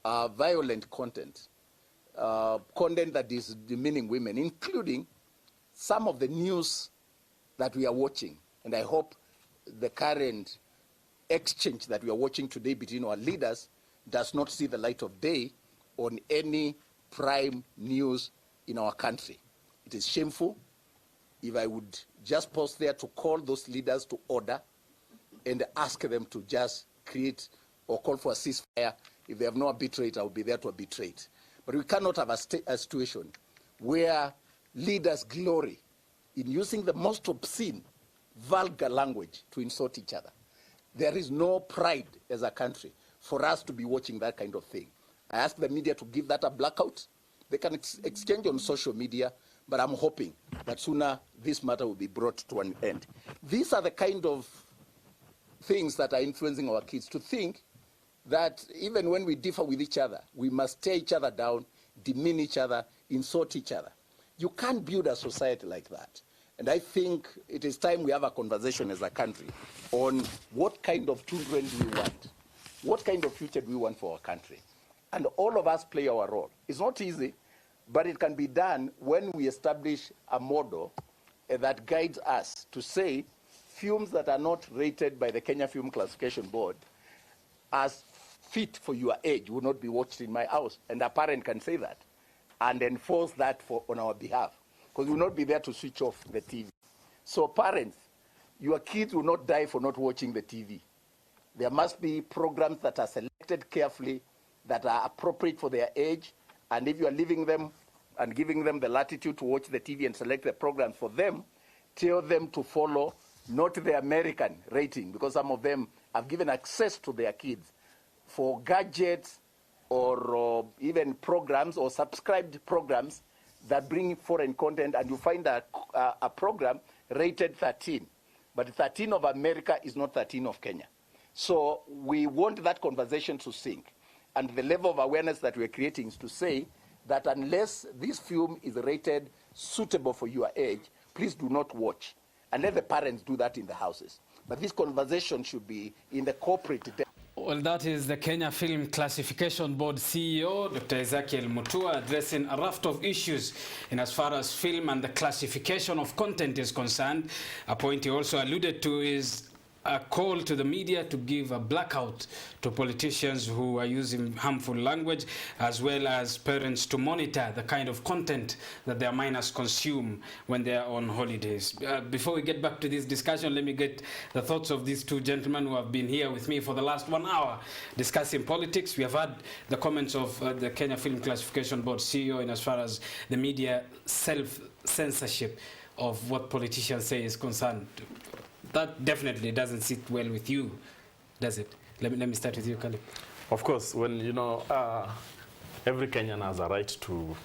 violent content, content that is demeaning women, including some of the news that we are watching. And I hope the current exchange that we are watching today between our leaders does not see the light of day on any prime news in our country. It is shameful. If I would just pause there to call those leaders to order and ask them to just create or call for a ceasefire. If they have no arbitrate, I will be there to arbitrate. But we cannot have a situation where leaders glory in using the most obscene, vulgar language to insult each other. There is no pride as a country for us to be watching that kind of thing. I ask the media to give that a blackout. They can exchange on social media, but I'm hoping that sooner this matter will be brought to an end. These are the kind of things that are influencing our kids to think that even when we differ with each other, we must tear each other down, demean each other, insult each other. You can't build a society like that. And I think it is time we have a conversation as a country on what kind of children do we want? What kind of future do we want for our country? And all of us play our role. It's not easy, but it can be done when we establish a model that guides us to say films that are not rated by the Kenya Film Classification Board as fit for your age will not be watched in my house. And a parent can say that and enforce that on our behalf, because we will not be there to switch off the TV. So parents, your kids will not die for not watching the TV. There must be programs that are selected carefully, that are appropriate for their age, and if you are leaving them and giving them the latitude to watch the TV and select the programs for them, tell them to follow not the American rating, because some of them have given access to their kids for gadgets or even programs or subscribed programs that bring foreign content, and you find a program rated 13. But 13 of America is not 13 of Kenya. So we want that conversation to sink. And the level of awareness that we're creating is to say that unless this film is rated suitable for your age, please do not watch. And let the parents do that in the houses. But this conversation should be in the corporate. Well, that is the Kenya Film Classification Board CEO, Dr. Ezekiel Mutua, addressing a raft of issues in as far as film and the classification of content is concerned. A point he also alluded to is a call to the media to give a blackout to politicians who are using harmful language, as well as parents to monitor the kind of content that their minors consume when they are on holidays. Before we get back to this discussion, let me get the thoughts of these two gentlemen who have been here with me for the last 1 hour discussing politics. We have had the comments of the Kenya Film Classification Board CEO in as far as the media self-censorship of what politicians say is concerned. That definitely doesn't sit well with you, does it? Let me start with you, Caleb. Of course, when, every Kenyan has a right to,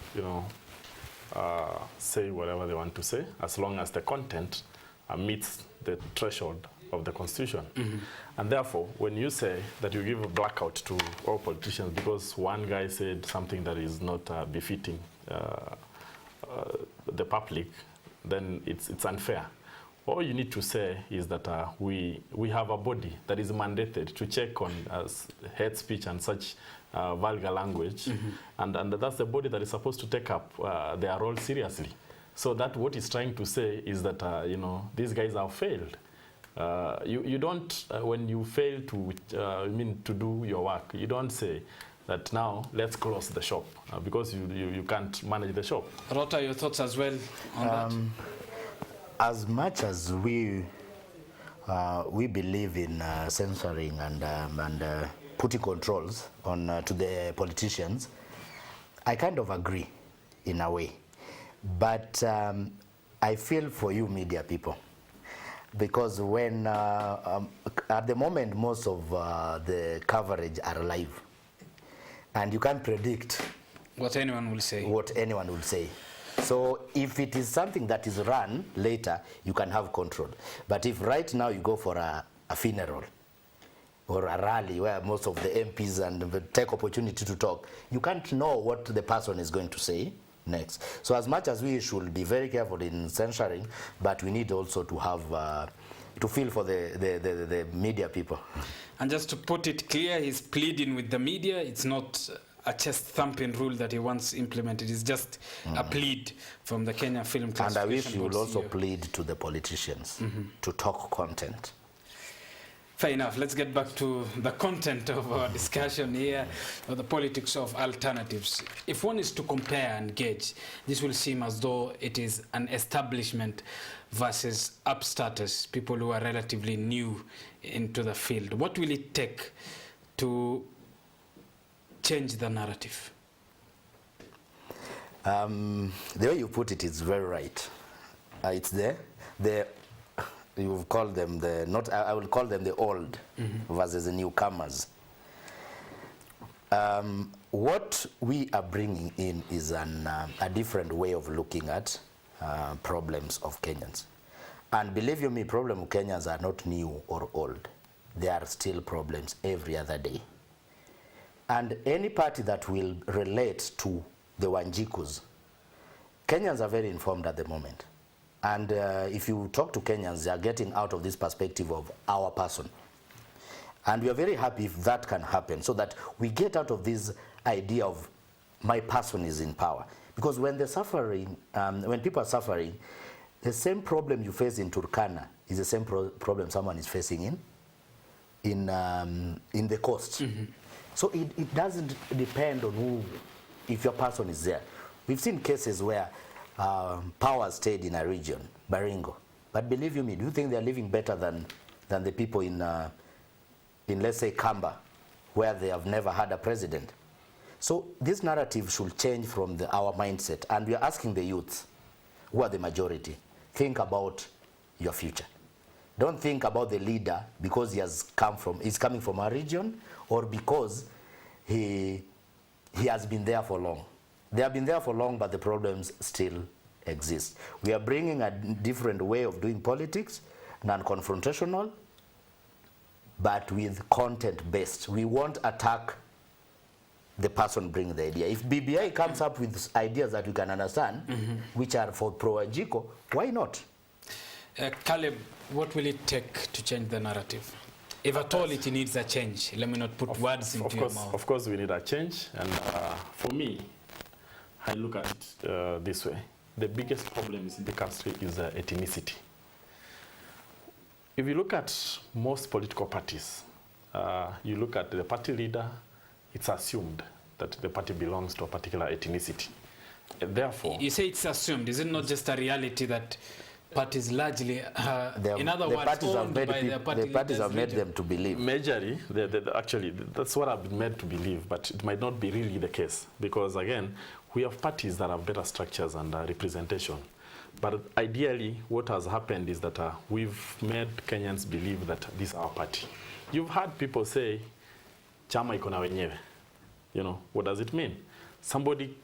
say whatever they want to say, as long as the content meets the threshold of the Constitution. Mm-hmm. And therefore, when you say that you give a blackout to all politicians because one guy said something that is not befitting the public, then it's unfair. All you need to say is that we have a body that is mandated to check on hate speech and such vulgar language, mm-hmm. and that's the body that is supposed to take up their role seriously. So that what he's trying to say is that these guys have failed. You don't when you fail to do your work, you don't say that now let's close the shop because you can't manage the shop. Rota, your thoughts as well on that? As much as we believe in censoring and putting controls on to the politicians, I kind of agree in a way. But I feel for you media people, because when at the moment most of the coverage are live, and you can't predict what anyone will say. So if it is something that is run later, you can have control. But if right now you go for a funeral or a rally where most of the MPs and take opportunity to talk, you can't know what the person is going to say next. So as much as we should be very careful in censoring, but we need also to have to feel for the media people. And just to put it clear, he's pleading with the media. It's not a chest-thumping rule that he wants implemented. It's just a plead from the Kenya Film Classification Board. And I wish you would also plead to the politicians to talk content. Fair enough. Let's get back to the content of our discussion here, the politics of alternatives. If one is to compare and gauge, this will seem as though it is an establishment versus upstarters, people who are relatively new into the field. What will it take to change the narrative? The way you put it is very right. It's there. You call them I will call them the old versus the newcomers. What we are bringing in is a different way of looking at problems of Kenyans. And believe you me, problems of Kenyans are not new or old. There are still problems every other day. And any party that will relate to the Wanjikus, Kenyans are very informed at the moment. And if you talk to Kenyans, they are getting out of this perspective of our person. And we are very happy if that can happen, so that we get out of this idea of my person is in power. Because when they're suffering, when people are suffering, the same problem you face in Turkana is the same problem someone is facing in the coast. So it doesn't depend on who, if your person is there. We've seen cases where power stayed in a region, Baringo. But believe you me, do you think they're living better than the people in let's say, Kamba, where they have never had a president? So this narrative should change from our mindset. And we are asking the youth, who are the majority, think about your future. Don't think about the leader because he's coming from a region, or because he has been there for long. They have been there for long, but the problems still exist. We are bringing a different way of doing politics, non-confrontational, but with content-based. We won't attack the person bringing the idea. If BBI comes up with ideas that we can understand, which are for pro-Wanjiku, why not? Caleb, what will it take to change the narrative? If at all it needs a change, let me not put words into your mouth. Of course we need a change, and for me, I look at it this way. The biggest problem in the country is ethnicity. If you look at most political parties, you look at the party leader, it's assumed that the party belongs to a particular ethnicity. Therefore, you say it's assumed. Is it not just a reality that parties largely, in other words, owned by their party leaders? The parties have made them to believe. Majorly, actually, that's what I've been made to believe, but it might not be really the case. Because again, we have parties that have better structures and representation. But ideally, what has happened is that we've made Kenyans believe that this is our party. You've heard people say, chama iko na wenyewe. You know, what does it mean? Somebody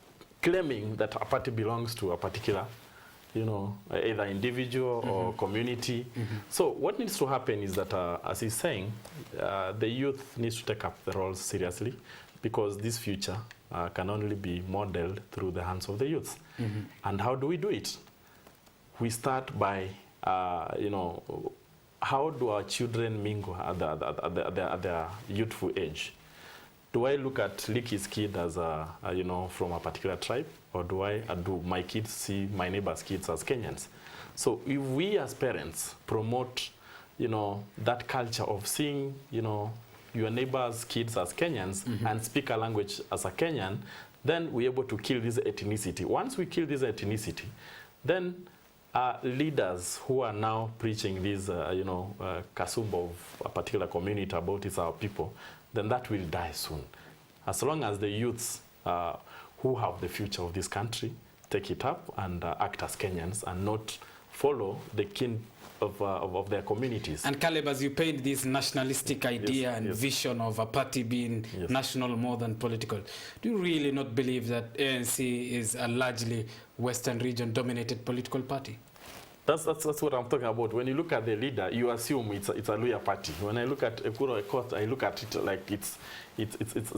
claiming that a party belongs to a particular, you know, either individual or community. So what needs to happen is that, as he's saying, the youth needs to take up the roles seriously, because this future can only be modeled through the hands of the youth. And how do we do it? We start by, you know, how do our children mingle at their youthful age? Do I look at Liki's kid as you know, from a particular tribe, or do my kids see my neighbor's kids as Kenyans? So if we as parents promote, you know, that culture of seeing, you know, your neighbor's kids as Kenyans and speak a language as a Kenyan, then we're able to kill this ethnicity. Once we kill this ethnicity, then leaders who are now preaching this, you know, kasumba of a particular community about it's our people, then that will die soon. As long as the youths who have the future of this country take it up and act as Kenyans and not follow the kin of their communities. And Caleb, as you paint this nationalistic idea and vision of a party being national more than political, do you really not believe that ANC is a largely Western region dominated political party? That's what I'm talking about. When you look at the leader, you assume it's a Luya party. When I look at Ekuro Ekot, I look at it like it's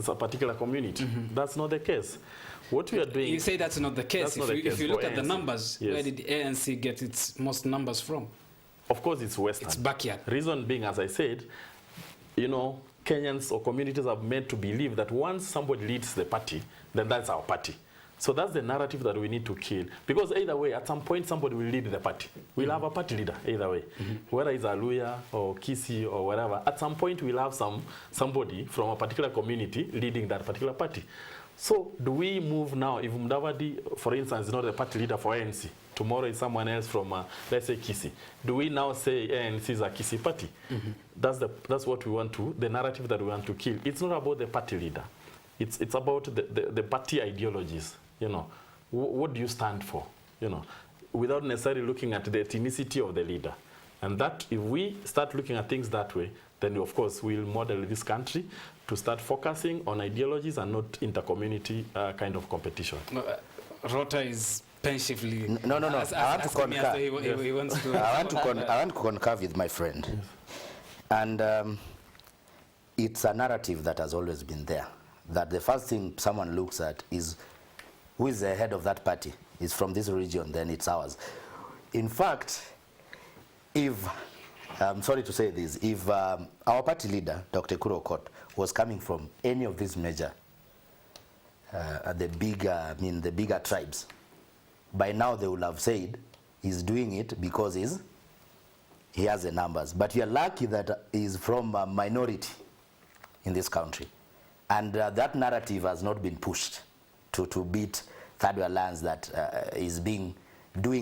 a particular community. That's not the case. What we are doing... You say that's not the case. If you look at the numbers, where did ANC get its most numbers from? Of course, it's Western. It's backyard. Reason being, as I said, you know, Kenyans or communities are made to believe that once somebody leads the party, then that's our party. So that's the narrative that we need to kill. Because either way, at some point, somebody will lead the party. We'll have a party leader, either way. Whether it's Aluya or Kisi or whatever, at some point, we'll have somebody from a particular community leading that particular party. So do we move now, if Mudavadi, for instance, is not a party leader for ANC, tomorrow is someone else from, let's say, Kisi, do we now say ANC is a Kisi party? That's what we want to, the narrative that we want to kill. It's not about the party leader. It's about the party ideologies. You know, what do you stand for? You know, without necessarily looking at the ethnicity of the leader. And that, if we start looking at things that way, then of course we'll model this country to start focusing on ideologies and not inter-community kind of competition. Rota is pensively... No. I want to concur. He wants to I want to concur with my friend. And it's a narrative that has always been there. that the first thing someone looks at is who is the head of that party. It's from this region, then it's ours. In fact, if, I'm sorry to say this, if our party leader, Dr. Ekuru Aukot, was coming from any of these major, the bigger tribes, by now they would have said he's doing it because he has the numbers. But we are lucky that he's from a minority in this country. And that narrative has not been pushed to beat Third Way Alliance that is doing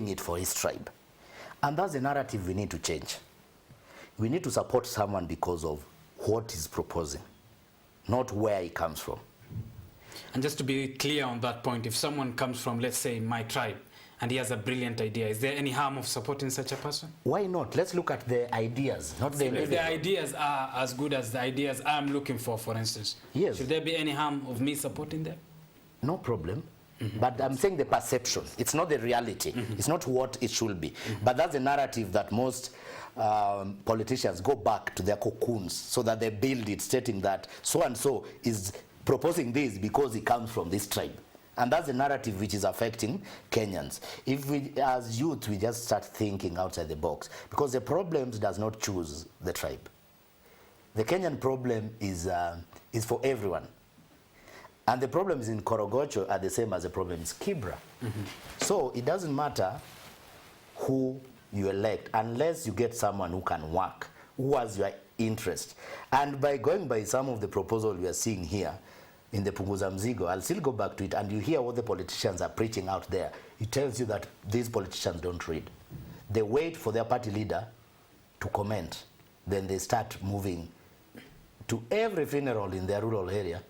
it for his tribe. And that's the narrative we need to change. We need to support someone because of what he's proposing, not where he comes from. And just to be clear on that point, if someone comes from, let's say, my tribe, and he has a brilliant idea, is there any harm of supporting such a person? Why not? Let's look at the ideas, not the individual. If the ideas are as good as the ideas I'm looking for instance, yes. Should there be any harm of me supporting them? No problem. But I'm saying the perception. It's not the reality. It's not what it should be. But that's the narrative that most politicians go back to their cocoons so that they build it, stating that so-and-so is proposing this because he comes from this tribe. And that's the narrative which is affecting Kenyans. If we, as youth, we just start thinking outside the box, because the problems does not choose the tribe. The Kenyan problem is for everyone. And the problems in Korogocho are the same as the problems in Kibra. So it doesn't matter who you elect unless you get someone who can work, who has your interest. And by going by some of the proposals we are seeing here in the Punguza Mzigo, I'll still go back to it, and you hear what the politicians are preaching out there. It tells you that these politicians don't read. They wait for their party leader to comment. Then they start moving to every funeral in their rural area,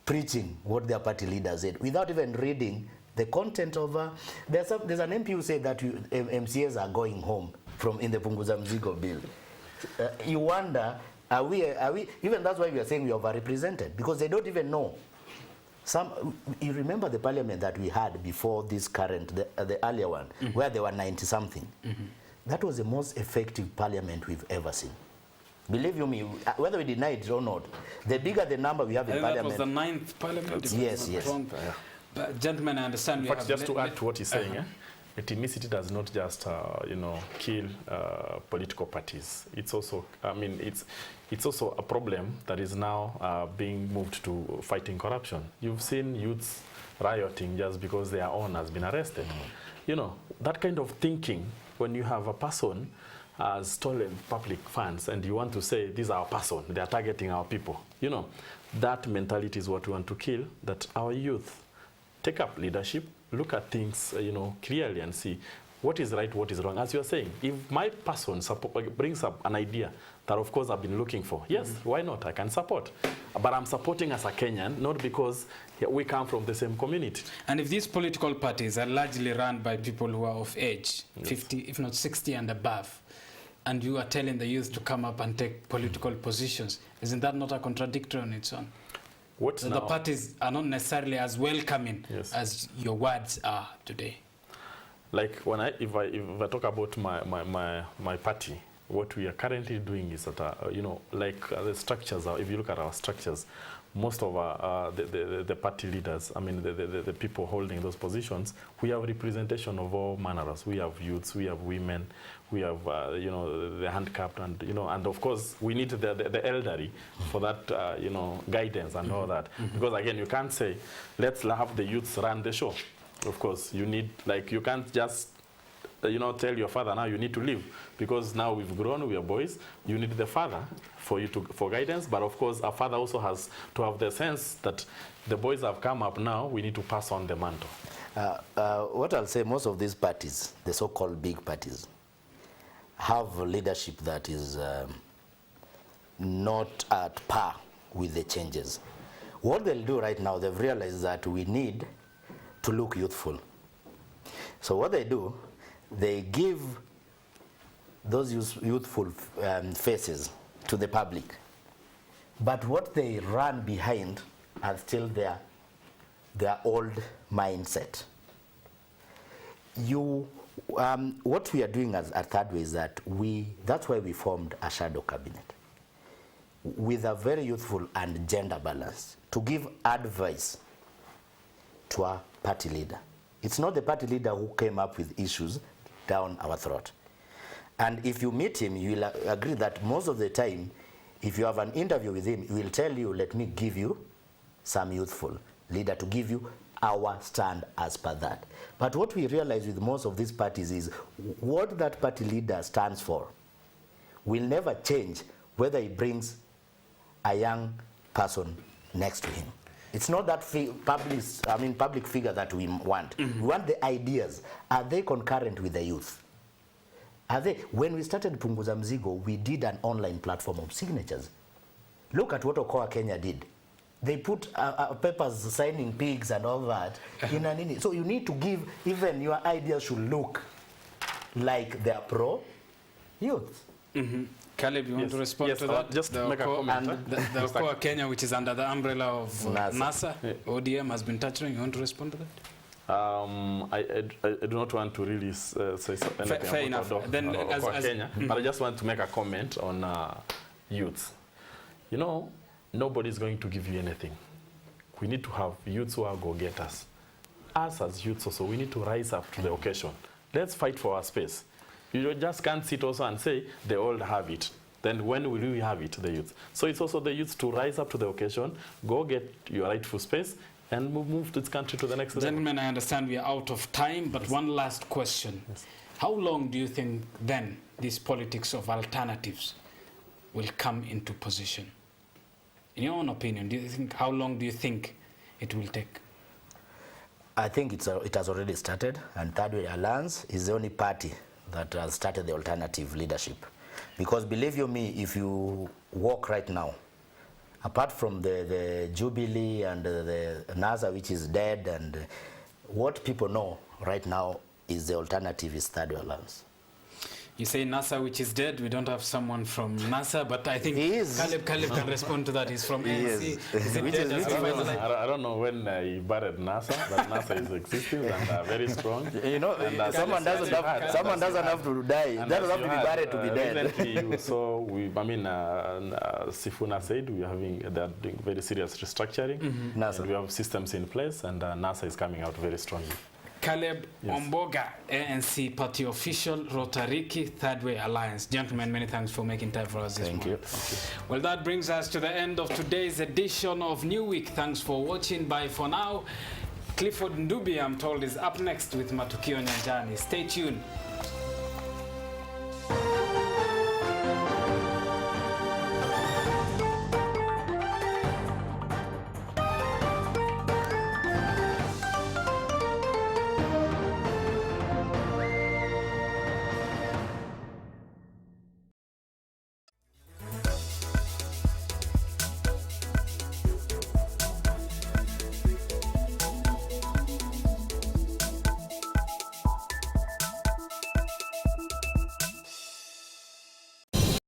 preaching what their party leader said without even reading the content of there's an MP who said that MCAs are going home from in the Punguza Mzigo bill. You wonder, are we even that's why we are saying we are overrepresented, because they don't even know. You remember the parliament that we had before this current, the earlier one, where there were 90 something. That was the most effective parliament we've ever seen. Believe you me, whether we deny it or not, the bigger the number we have in parliament. That was the 9th parliament. Yes. But gentlemen, I understand. In fact, just to add to what he's saying, ethnicity does not just kill political parties. It's also, it's also a problem that is now being moved to fighting corruption. You've seen youths rioting just because their own has been arrested. You know, that kind of thinking, when you have a person has stolen public funds and you want to say, this is our person, they are targeting our people. You know, that mentality is what we want to kill, that our youth take up leadership, look at things, clearly and see what is right, what is wrong. As you are saying, if my person brings up an idea that, of course, I've been looking for, yes, why not? I can support. But I'm supporting as a Kenyan, not because we come from the same community. And if these political parties are largely run by people who are of age, 50, if not 60 and above, and you are telling the youth to come up and take political positions, isn't that not a contradiction on its own? So the parties are not necessarily as welcoming as your words are today. Like if I talk about my party, what we are currently doing is that the structures. If you look at our structures, most of our the party leaders, the people holding those positions, we have representation of all manners. We have youths, we have women, we have the handicapped, and and of course we need the elderly for that guidance and all that. Because again, you can't say let's have the youths run the show. Of course, you need, you can't just tell your father now you need to leave, because now we've grown, we are boys. You need the father for guidance, but of course, a father also has to have the sense that the boys have come up now. We need to pass on the mantle. What I'll say, most of these parties, the so-called big parties, have leadership that is not at par with the changes. What they'll do right now, they've realized that we need to look youthful. So what they do, they give those youthful faces to the public. But what they run behind are still their old mindset. What we are doing at Third Way is that that's why we formed a shadow cabinet. with a very youthful and gender balance to give advice to our party leader. It's not the party leader who came up with issues down our throat. And if you meet him, you will agree that most of the time, if you have an interview with him, he will tell you, let me give you some youthful leader to give you our stand as per that. But what we realize with most of these parties is what that party leader stands for will never change whether he brings a young person next to him. It's not that public figure that we want. We want the ideas. Are they concurrent with the youth? Are they? When we started Punguza Mzigo, we did an online platform of signatures. Look at what Okoa Kenya did. They put papers signing pigs and all that. So you need to give, even your ideas should look like they are pro-youth. Caleb, you want to respond to that? Just make a comment. The Okoa Kenya, which is under the umbrella of NASA, ODM has been touching. You want to respond to that? I do not want to really say anything fair enough. Then as Kenya, but I just want to make a comment on youth. You know, nobody's going to give you anything. We need to have youths who are go-getters. Us as youths also, we need to rise up to the occasion. Let's fight for our space. You just can't sit also and say, the old have it. Then when will we have it, the youth? So it's also the youth to rise up to the occasion, go get your rightful space, and move this country to the next level. Gentlemen, I understand we are out of time, but one last question. How long do you think then this politics of alternatives will come into position? In your own opinion, how long do you think it will take? I think it has already started, and Third Way Alliance is the only party that has started the alternative leadership. Because believe you me, if you walk right now, apart from the Jubilee and the NASA, which is dead, and what people know right now is the alternative is Third Way Alliance. You say NASA, which is dead. We don't have someone from NASA, but I think Caleb can respond to that. He's from ANC. Is it dead? I don't know when he buried NASA, but NASA is existing and very strong. You know, someone doesn't have to die. That doesn't have to be buried to be dead. Recently, you saw, Sifuna said they're doing very serious restructuring. And we have systems in place, and NASA is coming out very strongly. Caleb Omboga, ANC party official, Rotariki, Third Way Alliance. Gentlemen, many thanks for making time for us this morning. Thank you. Well, that brings us to the end of today's edition of New Week. Thanks for watching. Bye for now. Clifford Ndubi, I'm told, is up next with Matukio Nyanjani. Stay tuned.